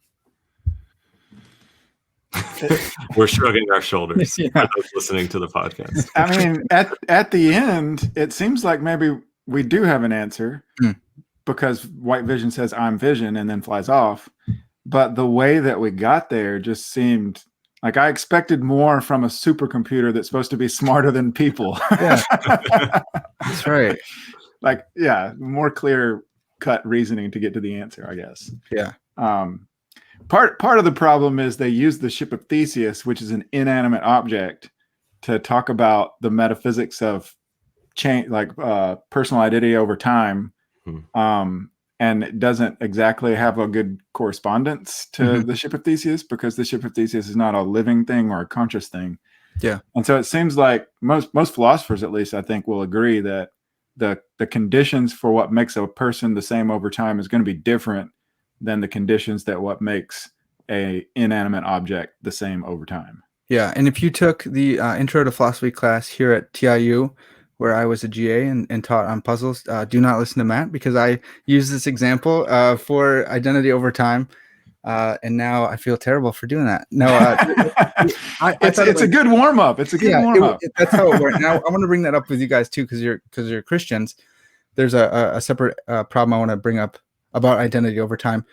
We're shrugging our shoulders Yeah. for those listening to the podcast. I mean, at the end, it seems like maybe we do have an answer because white vision says I'm vision and then flies off. But the way that we got there just seemed like I expected more from a supercomputer that's supposed to be smarter than people. Yeah, that's right. Like, yeah, more clear cut reasoning to get to the answer, I guess. Yeah. Part of the problem is they use the Ship of Theseus, which is an inanimate object, to talk about the metaphysics of change, like personal identity over time. And it doesn't exactly have a good correspondence to the Ship of Theseus because the Ship of Theseus is not a living thing or a conscious thing. Yeah. And so it seems like most philosophers, at least, I think, will agree that the conditions for what makes a person the same over time is going to be different than the conditions that what makes a inanimate object the same over time. Yeah. And if you took the intro to philosophy class here at TIU, where I was a GA and taught on puzzles, do not listen to Matt because I use this example for identity over time. And now I feel terrible for doing that. No, it's a good warm up. It's a good warm up. That's how it works. Now I want to bring that up with you guys too, because you're Christians. There's a separate problem I want to bring up about identity over time.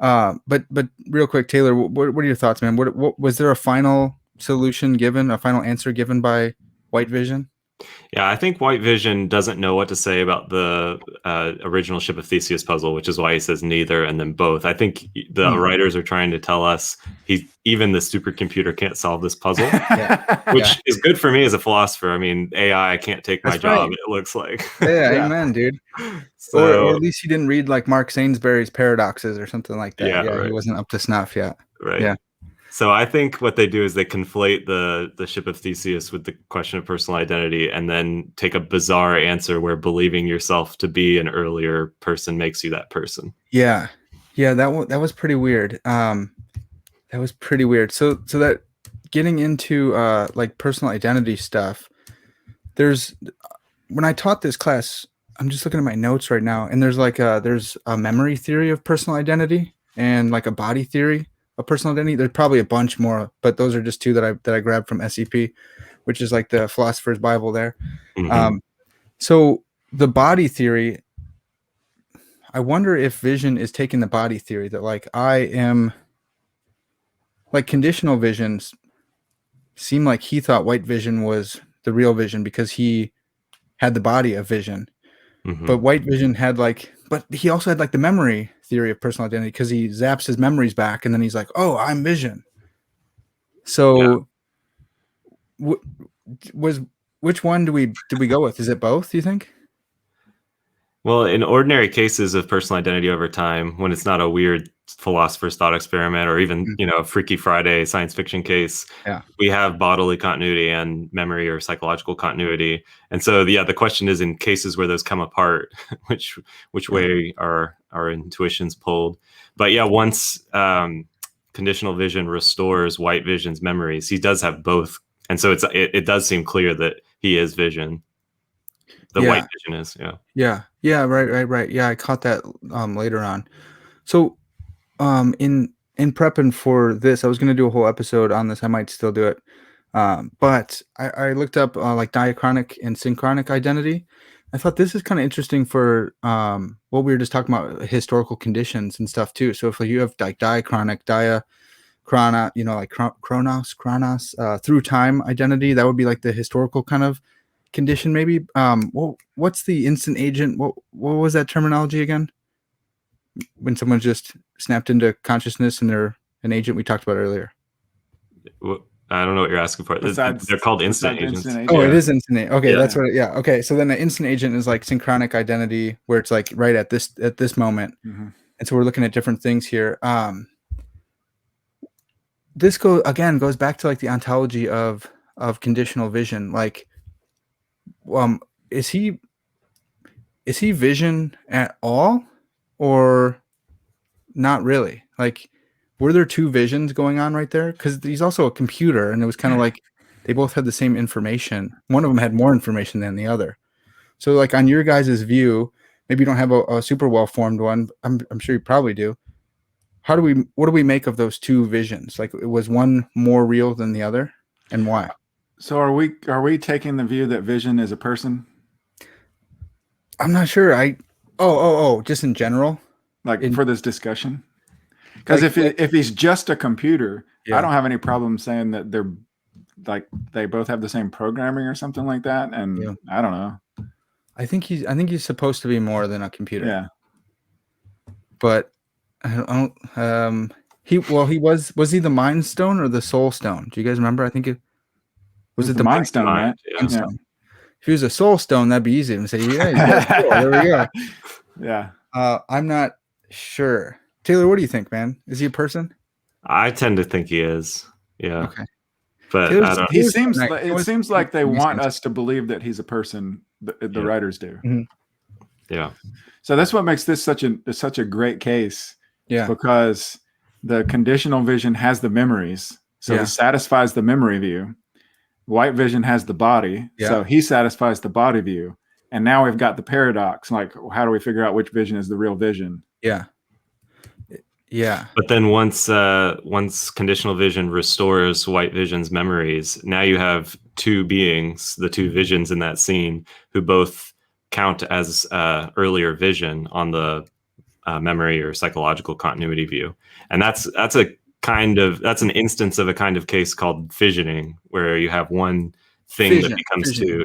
But real quick, Taylor, what are your thoughts, man? What was there a final solution given, a final answer given by white vision? Yeah, I think white vision doesn't know what to say about the original Ship of Theseus puzzle, which is why he says neither and then both. I think the writers are trying to tell us even the supercomputer can't solve this puzzle, which is good for me as a philosopher. I mean, AI can't take my job, right. It looks like. Yeah, amen, dude. So, or at least he didn't read like Mark Sainsbury's paradoxes or something like that. Yeah, right. He wasn't up to snuff yet. Right. Yeah. So I think what they do is they conflate the Ship of Theseus with the question of personal identity and then take a bizarre answer where believing yourself to be an earlier person makes you that person. Yeah. Yeah, that was pretty weird. That was pretty weird. So that getting into like personal identity stuff, when I taught this class, I'm just looking at my notes right now, and there's a memory theory of personal identity and like a body theory of personal identity. There's probably a bunch more, but those are just two that I grabbed from SEP, which is like the philosopher's Bible there. So the body theory, I wonder if vision is taking the body theory that like I am like conditional visions seem like he thought white vision was the real vision because he had the body of vision. But white vision had but he also had like the memory theory of personal identity because he zaps his memories back and then he's like, oh, I'm vision. So which one did we go with? Is it both, do you think? Well, in ordinary cases of personal identity over time, when it's not a weird philosopher's thought experiment, or even a Freaky Friday science fiction case, we have bodily continuity and memory or psychological continuity. And so the question is, in cases where those come apart, which way are our intuitions pulled? But once conditional vision restores white vision's memories, he does have both, and so it does seem clear that he is vision. The white vision is right. Yeah, I caught that later on. So in prepping for this, I was going to do a whole episode on this. I might still do it, but I looked up like diachronic and synchronic identity. I thought this is kind of interesting for what we were just talking about, historical conditions and stuff too. So if you have like diachronic, like chronos, through time identity, that would be like the historical kind of condition, maybe. What's the instant agent? What was that terminology again? When someone just snapped into consciousness and they're an agent we talked about earlier. I don't know what you're asking for. They're called instant agents. Oh, it is instant agent. Okay, that's what. Okay, so then an instant agent is like synchronic identity, where it's like right at this moment, and so we're looking at different things here. This goes back to like the ontology of conditional vision. Like, is he vision at all? Or not really? Like, were there two visions going on right there? Because he's also a computer, and it was kind of like they both had the same information. One of them had more information than the other. So, like, on your guys' view, maybe you don't have a super well-formed one. I'm sure you probably do. What do we make of those two visions? Like, was one more real than the other, and why? So, are we taking the view that vision is a person? I'm not sure. Just in general, for this discussion, because if he's just a computer, I don't have any problem saying that they're like they both have the same programming or something like that. And I don't know. I think he's supposed to be more than a computer. Yeah, but I don't. He was he the Mind Stone or the Soul Stone? Do you guys remember? I think it was the Mind Stone, right? Mind Stone. If he was a Soul Stone, that'd be easy to say. Yeah, cool. There we go. Yeah. I'm not sure. Taylor, what do you think, man? Is he a person? I tend to think he is. Yeah. Okay. But it seems like they want us to believe that he's a person. The writers do. Mm-hmm. Yeah. So that's what makes this such a great case. Yeah. Because the conditional vision has the memories, so it satisfies the memory view. White vision has the body, so he satisfies the body view. And now we've got the paradox. Like, how do we figure out which vision is the real vision? Yeah. Yeah. But then once conditional vision restores white vision's memories, now you have two beings, the two visions in that scene, who both count as earlier vision on the memory or psychological continuity view. And that's an instance of a kind of case called fissioning, where you have one thing that becomes two.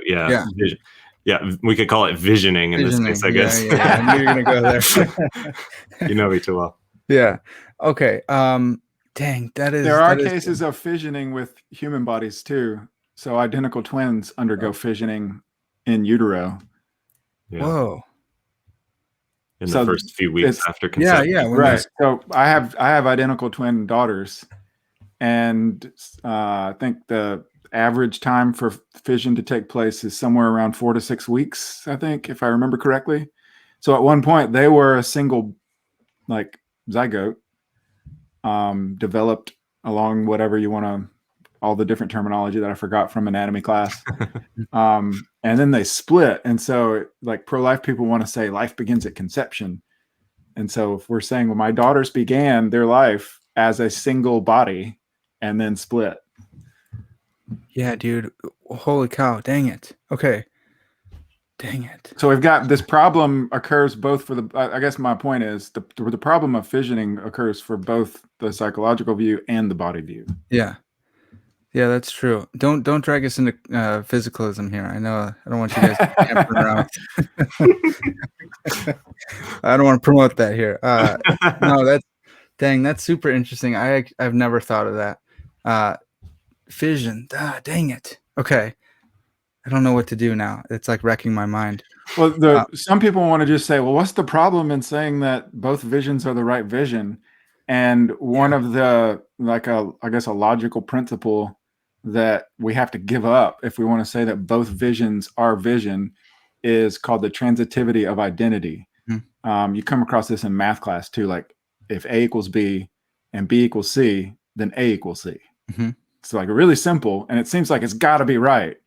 Vision. Yeah, we could call it visioning in this case, I guess. Yeah. I knew you were gonna go there. You know me too well. Yeah. Okay. Dang, there are cases of fissioning with human bodies too. So identical twins undergo fissioning in utero. Yeah. Whoa. In the first few weeks after conception. Yeah. Right. So I have identical twin daughters, and I think the average time for fission to take place is somewhere around 4 to 6 weeks, I think, if I remember correctly. So at one point they were a single like zygote, developed along whatever you want to, all the different terminology that I forgot from anatomy class. And then they split. And so like pro-life people want to say life begins at conception. And so if we're saying, well, my daughters began their life as a single body and then split. Yeah, dude. Holy cow. Dang it. Okay. Dang it. So we've got this problem occurs both for I guess my point is the problem of fissioning occurs for both the psychological view and the body view. Yeah. Yeah, that's true. Don't drag us into physicalism here. I know I don't want you guys to camp around. I don't want to promote that here. No, that's super interesting. I've never thought of that. Fission. Dang it. Okay. I don't know what to do now. It's like wrecking my mind. Well, some people want to just say, well, what's the problem in saying that both visions are the right vision? And one of the, I guess a logical principle that we have to give up if we want to say that both visions are vision is called the transitivity of identity. You come across this in math class too. Like if A equals B and B equals C, then A equals C. It's like really simple, and it seems like it's got to be right.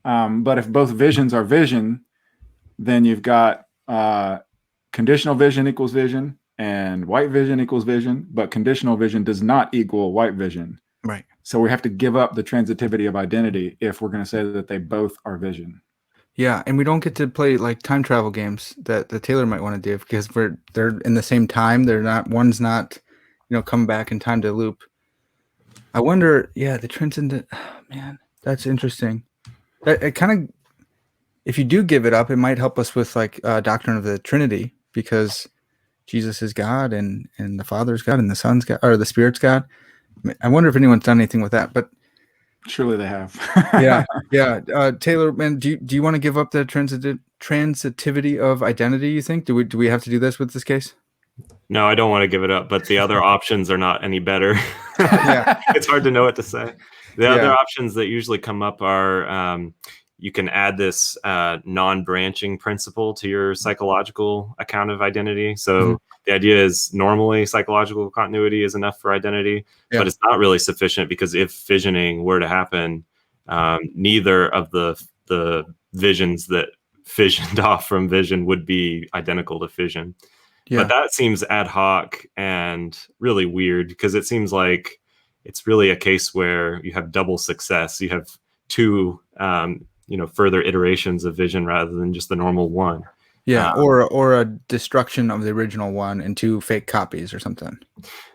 But if both visions are vision, then you've got conditional vision equals vision and white vision equals vision, but conditional vision does not equal white vision. Right. So we have to give up the transitivity of identity if we're going to say that they both are vision. Yeah, and we don't get to play like time travel games that the Taylor might want to do because they're in the same time. They're not, one's not, come back in time to loop. I wonder, the transcendent, man, that's interesting. It kind of, if you do give it up, it might help us with like doctrine of the Trinity, because Jesus is God and the Father's God and the Son's God, or the Spirit's God. I wonder if anyone's done anything with that, but surely they have. Yeah. Taylor, man, do you want to give up the transitivity of identity? You think? Do we have to do this with this case? No, I don't want to give it up, but the other options are not any better. It's hard to know what to say. The other options that usually come up are you can add this non-branching principle to your psychological account of identity. So the idea is normally psychological continuity is enough for identity, but it's not really sufficient, because if fissioning were to happen, neither of the visions that fissioned off from vision would be identical to fission. But that seems ad hoc and really weird, because it seems like it's really a case where you have double success. You have two, further iterations of vision rather than just the normal one. Yeah, or a destruction of the original one and two fake copies or something.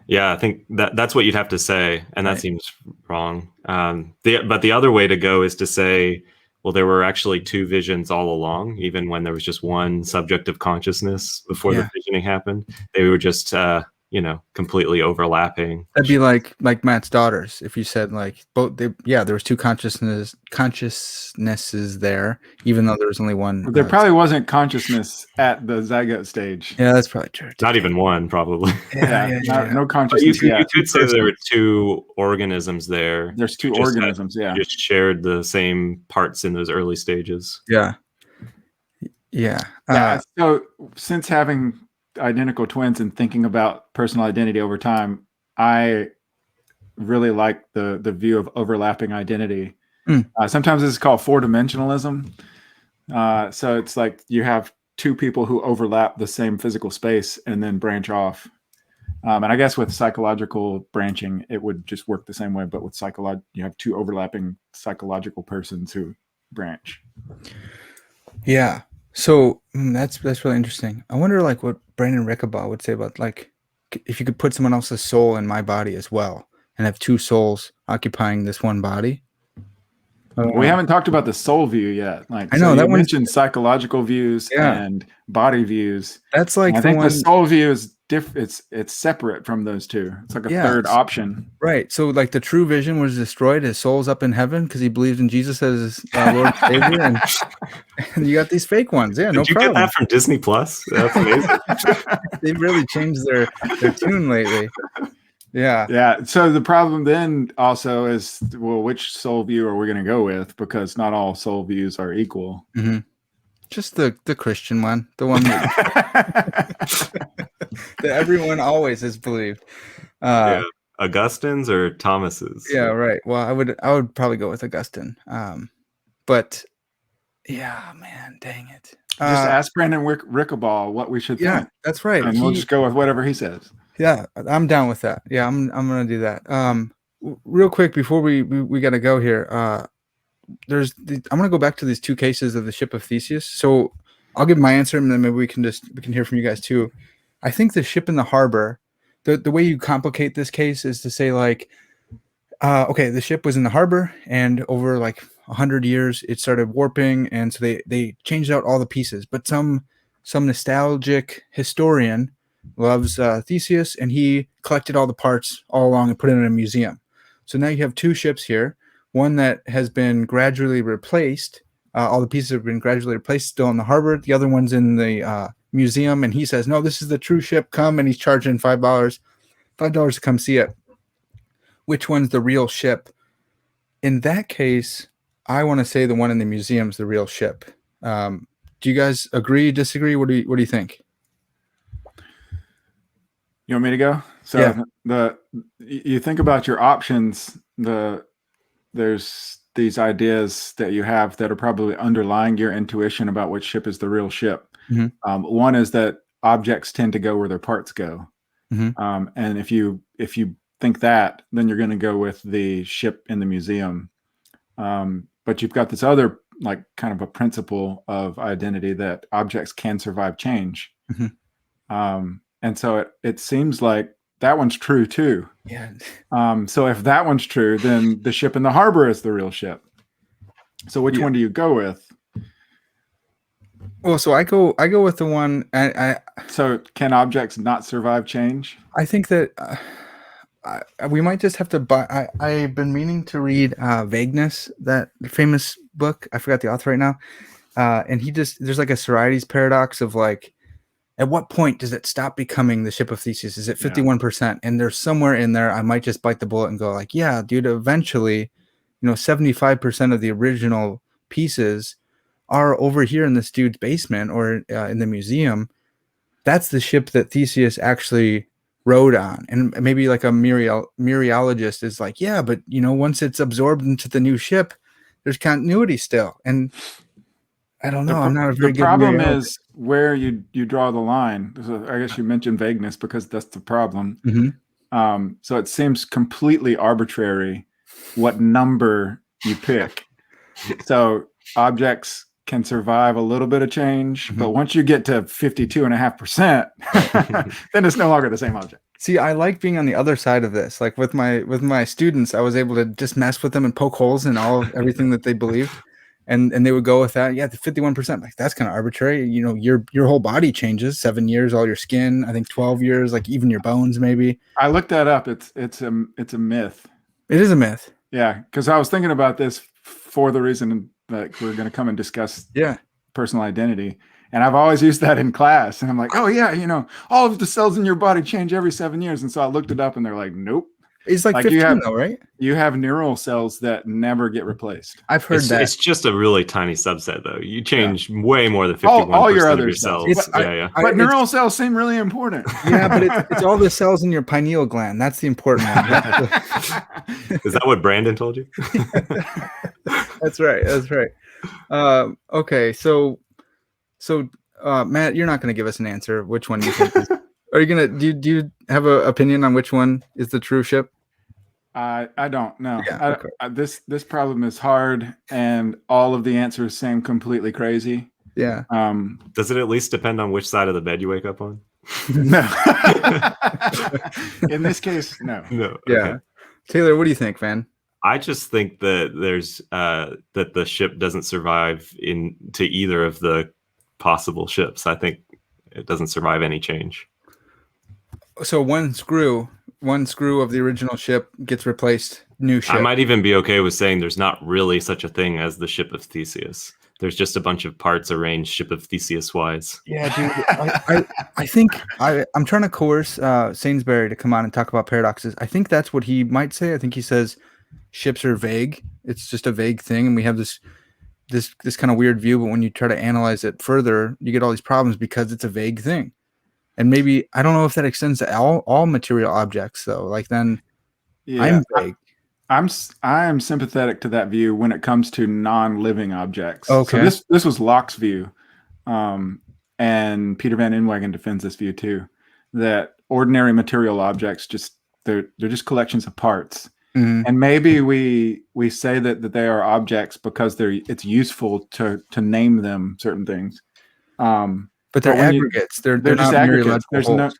Yeah, I think that's what you'd have to say, and that seems wrong. But the other way to go is to say, well, there were actually two visions all along, even when there was just one subject of consciousness before the visioning happened. They were just, completely overlapping. That'd be like Matt's daughters. If you said like both, there was two consciousnesses there, even though there was only one. There probably wasn't consciousness at the zygote stage. Yeah, that's probably true. Not even one, probably. No consciousness. You could say there were two organisms there. There's two organisms. Just shared the same parts in those early stages. Yeah. So since having identical twins and thinking about personal identity over time, I really like the view of overlapping identity. Sometimes this is called four-dimensionalism. So it's like you have two people who overlap the same physical space and then branch off. And I guess with psychological branching, it would just work the same way, but with you have two overlapping psychological persons who branch. Yeah. So that's really interesting. I wonder like what Brandon Rickabaugh would say about like if you could put someone else's soul in my body as well and have two souls occupying this one body. We haven't talked about the soul view yet. Like I know so that you mentioned psychological views and body views. That's like I think the soul view is it's separate from those two. It's like a third option. Right. So like the true vision was destroyed. His soul's up in heaven because he believes in Jesus as his Lord and Savior. And you got these fake ones. Yeah, no problem. Did you get that from Disney Plus? That's amazing. They've really changed their tune lately. Yeah. So the problem then also is, well, which soul view are we going to go with? Because not all soul views are equal. Mm-hmm. Just the Christian one, the one that everyone always has believed. Augustine's or Thomas's? Yeah, right. Well, I would probably go with Augustine. But yeah, man, dang it. Just ask Brandon Rickabaugh what we should think. Yeah, that's right. And we'll just go with whatever he says. Yeah, I'm down with that. Yeah, I'm gonna do that. Real quick before we got to go here. I'm gonna go back to these two cases of the Ship of Theseus. So I'll give my answer, and then maybe we can hear from you guys too. I think the ship in the harbor, the way you complicate this case is to say like, okay, the ship was in the harbor, and over like 100 years it started warping, and so they changed out all the pieces. But some nostalgic historian loves Theseus, and he collected all the parts all along and put it in a museum. So now you have two ships here, one that has been gradually replaced. All the pieces have been gradually replaced, still in the harbor. The other one's in the museum, and he says, no, this is the true ship, come, and he's charging $5. $5 to come see it. Which one's the real ship? In that case, I want to say the one in the museum's the real ship. Do you guys agree, disagree? What do you think? You want me to go? So yeah. You think about your options. There's these ideas that you have that are probably underlying your intuition about which ship is the real ship. Mm-hmm. One is that objects tend to go where their parts go. Mm-hmm. And if you think that, then you're going to go with the ship in the museum. But you've got this other like kind of a principle of identity that objects can survive change. Mm-hmm. And so it seems like that one's true too. Yeah. So if that one's true, then the ship in the harbor is the real ship. So which one do you go with? Well, so I go with the one. So can objects not survive change? I think that we might just have to buy. I've been meaning to read Vagueness, that famous book. I forgot the author right now. And there's like a Sorites paradox of like, at what point does it stop becoming the Ship of Theseus? Is it 51%? And there's somewhere in there, I might just bite the bullet and go like, yeah, dude, eventually, 75% of the original pieces are over here in this dude's basement or in the museum. That's the ship that Theseus actually rode on. And maybe like a mereologist is like, yeah, but once it's absorbed into the new ship, there's continuity still. And I don't know. I'm not a very good. The problem is where you draw the line. So I guess you mentioned vagueness because that's the problem. Mm-hmm. So it seems completely arbitrary what number you pick. So objects can survive a little bit of change, but once you get to 52.5%, then it's no longer the same object. See, I like being on the other side of this. Like with my students, I was able to just mess with them and poke holes in everything that they believed. And they would go with that. Yeah, the 51%. Like that's kind of arbitrary. Your whole body changes. 7 years, all your skin. I think 12 years, like even your bones, maybe. I looked that up. It's a myth. It is a myth. Yeah, because I was thinking about this for the reason that we're going to come and discuss personal identity, and I've always used that in class. And I'm like, oh yeah, all of the cells in your body change every 7 years. And so I looked it up, and they're like, nope. It's like 15 though, right? You have neural cells that never get replaced. I've heard that. It's just a really tiny subset, though. You change way more than 51% all your other of your cells. But neural cells seem really important. Yeah, but it's all the cells in your pineal gland. That's the important one. Is that what Brandon told you? That's right. Okay, so Matt, you're not going to give us an answer. Which one do you think is? Are you gonna do you have an opinion on which one is the true ship? I don't know. Yeah, okay. This problem is hard, and all of the answers seem completely crazy. Yeah. Does it at least depend on which side of the bed you wake up on? No. In this case, no. No. Yeah. Okay. Taylor, what do you think, man? I just think that there's that the ship doesn't survive into either of the possible ships. I think it doesn't survive any change. So one screw of the original ship gets replaced. New ship. I might even be okay with saying there's not really such a thing as the Ship of Theseus. There's just a bunch of parts arranged Ship of Theseus wise. Yeah, dude. I think I'm trying to coerce Sainsbury to come on and talk about paradoxes. I think that's what he might say. I think he says ships are vague. It's just a vague thing, and we have this kind of weird view. But when you try to analyze it further, you get all these problems because it's a vague thing. And maybe I don't know if that extends to all material objects though. Like then, I'm vague. I am sympathetic to that view when it comes to non-living objects. Okay. So this was Locke's view, and Peter Van Inwagen defends this view too. That ordinary material objects they're just collections of parts, and maybe we say that they are objects because it's useful to name them certain things. But they're aggregates. They're just not aggregates. There's wholes.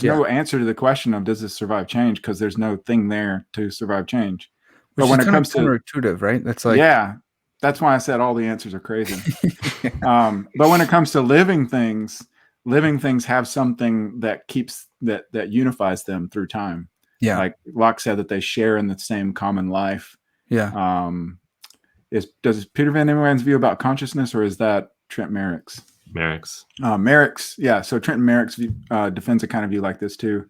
no answer to the question of does this survive change, because there's no thing there to survive change. Which but when it comes to counterintuitive, right? That's like that's why I said all the answers are crazy. But when it comes to living things have something that keeps that unifies them through time. Yeah, like Locke said that they share in the same common life. Yeah. Does Peter Van Inwagen's view about consciousness, or is that Trent Merrick's? Merrick's. Merrick's, yeah. So Trenton Merrick's view, defends a kind of view like this too.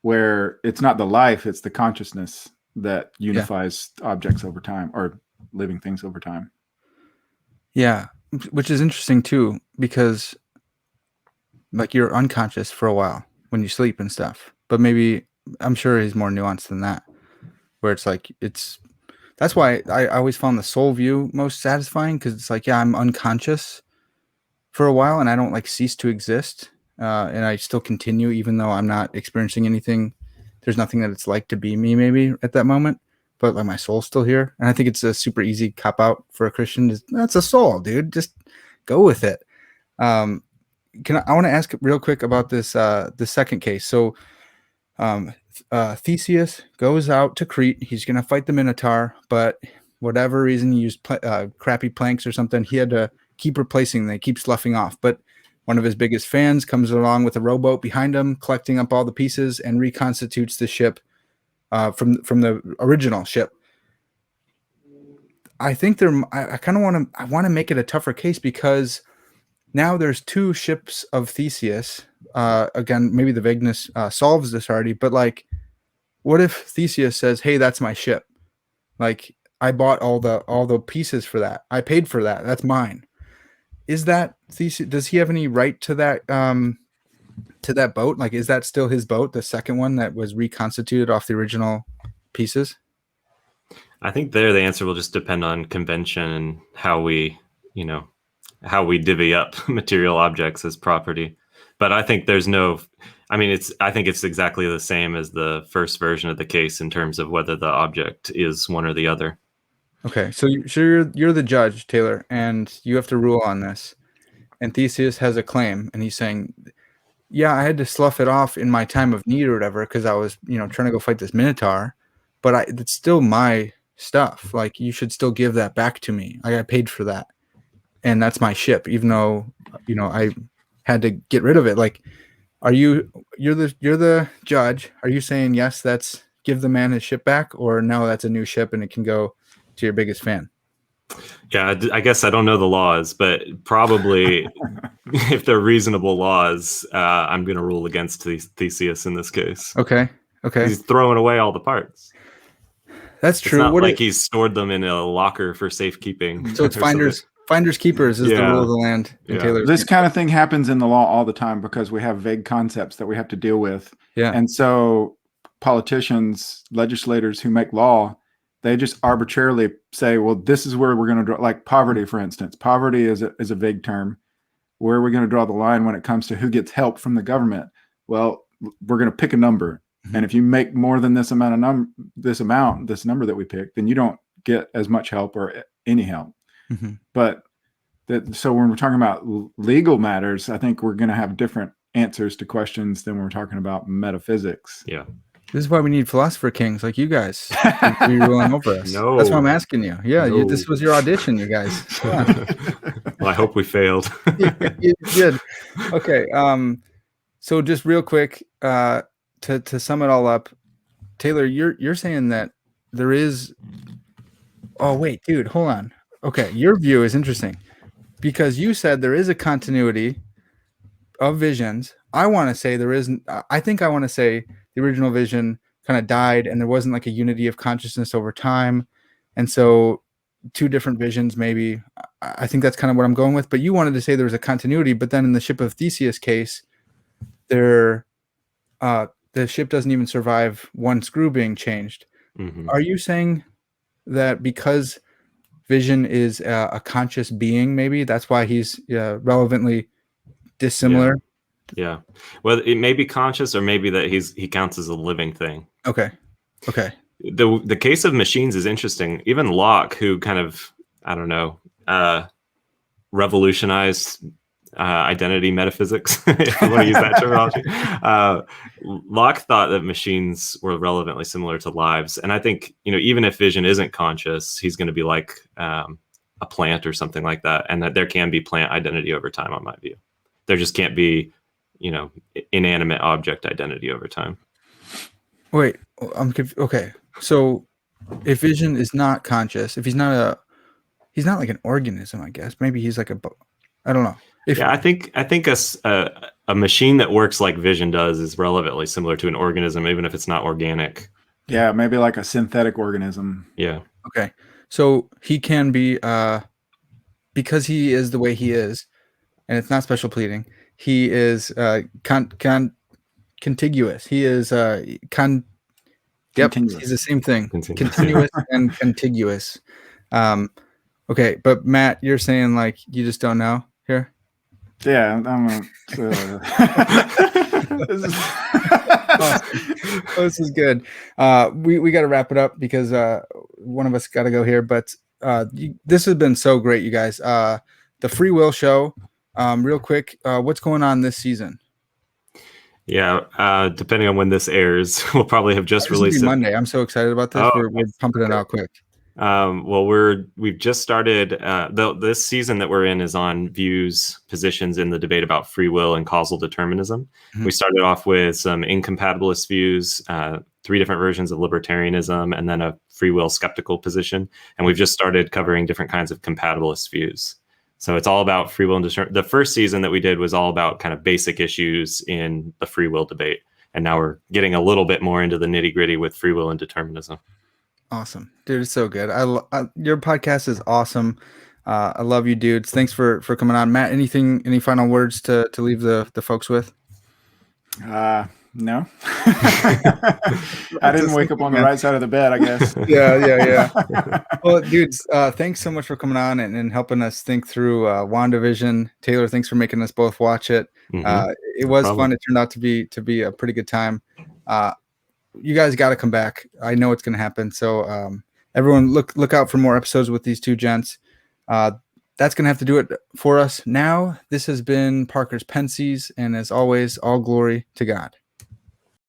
where it's not the life, it's the consciousness that unifies objects over time, or living things over time. Yeah, which is interesting too, because like you're unconscious for a while when you sleep and stuff, but maybe I'm sure he's more nuanced than that, where it's like that's why I always found the soul view most satisfying, because it's like, yeah, I'm unconscious for a while and I don't like cease to exist, and I still continue even though I'm not experiencing anything. There's nothing that it's like to be me maybe at that moment, but like my soul's still here. And I think it's a super easy cop out for a Christian. That's a soul, dude. Just go with it. I want to ask real quick about this the second case. So Theseus goes out to Crete. He's going to fight the Minotaur, but whatever reason he used crappy planks or something, he had to keep replacing them. They keep sloughing off. But one of his biggest fans comes along with a rowboat behind him, collecting up all the pieces and reconstitutes the ship from the original ship. I think I kind of want to make it a tougher case, because now there's two ships of Theseus. Again, maybe the vagueness solves this already, but like, what if Theseus says, "Hey, that's my ship. Like, I bought all the pieces for that. I paid for that. That's mine." Is that Theseus? Does he have any right to that boat? Like, is that still his boat, the second one that was reconstituted off the original pieces? I think the answer will just depend on convention and how we divvy up material objects as property. But I think I think it's exactly the same as the first version of the case in terms of whether the object is one or the other. Okay, so you're the judge, Taylor, and you have to rule on this. And Theseus has a claim, and he's saying, "Yeah, I had to slough it off in my time of need or whatever, because I was, trying to go fight this Minotaur, but it's still my stuff. Like, you should still give that back to me. I got paid for that, and that's my ship, even though, I had to get rid of it." Like, you're the judge. Are you saying yes, that's give the man his ship back, or no, that's a new ship and it can go to your biggest fan? Yeah, I guess I don't know the laws, but probably if they're reasonable laws, I'm going to rule against Theseus in this case. Okay. He's throwing away all the parts. That's true. It's not like he's stored them in a locker for safekeeping. So it's finders keepers is the rule of the land. This kind of thing happens in the law all the time, because we have vague concepts that we have to deal with. Yeah. And so politicians, legislators who make law, they just arbitrarily say, well, this is where we're going to draw, like poverty, for instance. Poverty is a vague term. Where are we going to draw the line when it comes to who gets help from the government? Well, we're going to pick a number. Mm-hmm. And if you make more than this number that we pick, then you don't get as much help or any help. Mm-hmm. But so when we're talking about legal matters, I think we're going to have different answers to questions than when we're talking about metaphysics. Yeah. This is why we need philosopher kings like you guys to be ruling over us. No. That's why I'm asking you. Yeah, no. This was your audition, you guys. Well, I hope we failed. You did. Okay. So just real quick, to sum it all up, Taylor, you're saying that there is. Oh wait, dude, hold on. Okay, your view is interesting, because you said there is a continuity of visions. I want to say there isn't. I think I want to say the original vision kind of died, and there wasn't like a unity of consciousness over time, and so two different visions maybe. I think that's kind of what I'm going with. But you wanted to say there was a continuity, but then in the Ship of Theseus case, the ship doesn't even survive one screw being changed. Mm-hmm. Are you saying that because vision is a conscious being, maybe that's why he's relevantly dissimilar? Yeah. Well, it may be conscious, or maybe that he counts as a living thing. Okay. The case of machines is interesting. Even Locke, who kind of, I don't know, revolutionized identity metaphysics, if you want to use that terminology. Locke thought that machines were relevantly similar to lives. And I think, even if vision isn't conscious, he's going to be like a plant or something like that. And that there can be plant identity over time, on my view. There just can't be, inanimate object identity over time. Wait, I'm confused. Okay. So if vision is not conscious, if he's not like an organism, I guess, maybe he's like I don't know. I think a machine that works like vision does is relevantly similar to an organism, even if it's not organic. Yeah, maybe like a synthetic organism. Yeah. Okay. So he can be, because he is the way he is, and it's not special pleading. He is contiguous. He is Continuous. he's the same thing. Continuous. Continuous and contiguous. Okay, but Matt, you're saying like you just don't know here? Yeah, this is Awesome. This is good. We got to wrap it up because one of us got to go here. But this has been so great, you guys. The Free Will Show. Real quick, what's going on this season? Yeah, depending on when this airs, we'll probably have just released it Monday. I'm so excited about this. We're pumping it out quick. Well, we've just started. This season that we're in is on views, positions in the debate about free will and causal determinism. We started off with some incompatibilist views, 3 different versions of libertarianism, and then a free will skeptical position. And we've just started covering different kinds of compatibilist views. So it's all about free will and determinism. The first season that we did was all about kind of basic issues in the free will debate. And now we're getting a little bit more into the nitty gritty with free will and determinism. Awesome, dude. It's so good. Your podcast is awesome. I love you, dudes. Thanks for coming on. Matt, any final words to leave the folks with? No. I didn't wake up on the right side of the bed, I guess. Yeah. Well, dudes, thanks so much for coming on and helping us think through WandaVision. Taylor, thanks for making us both watch it. It was fun. It turned out to be a pretty good time. You guys got to come back. I know it's going to happen. So everyone look out for more episodes with these two gents. That's going to have to do it for us now. This has been Parker's Pensées, and as always, all glory to God.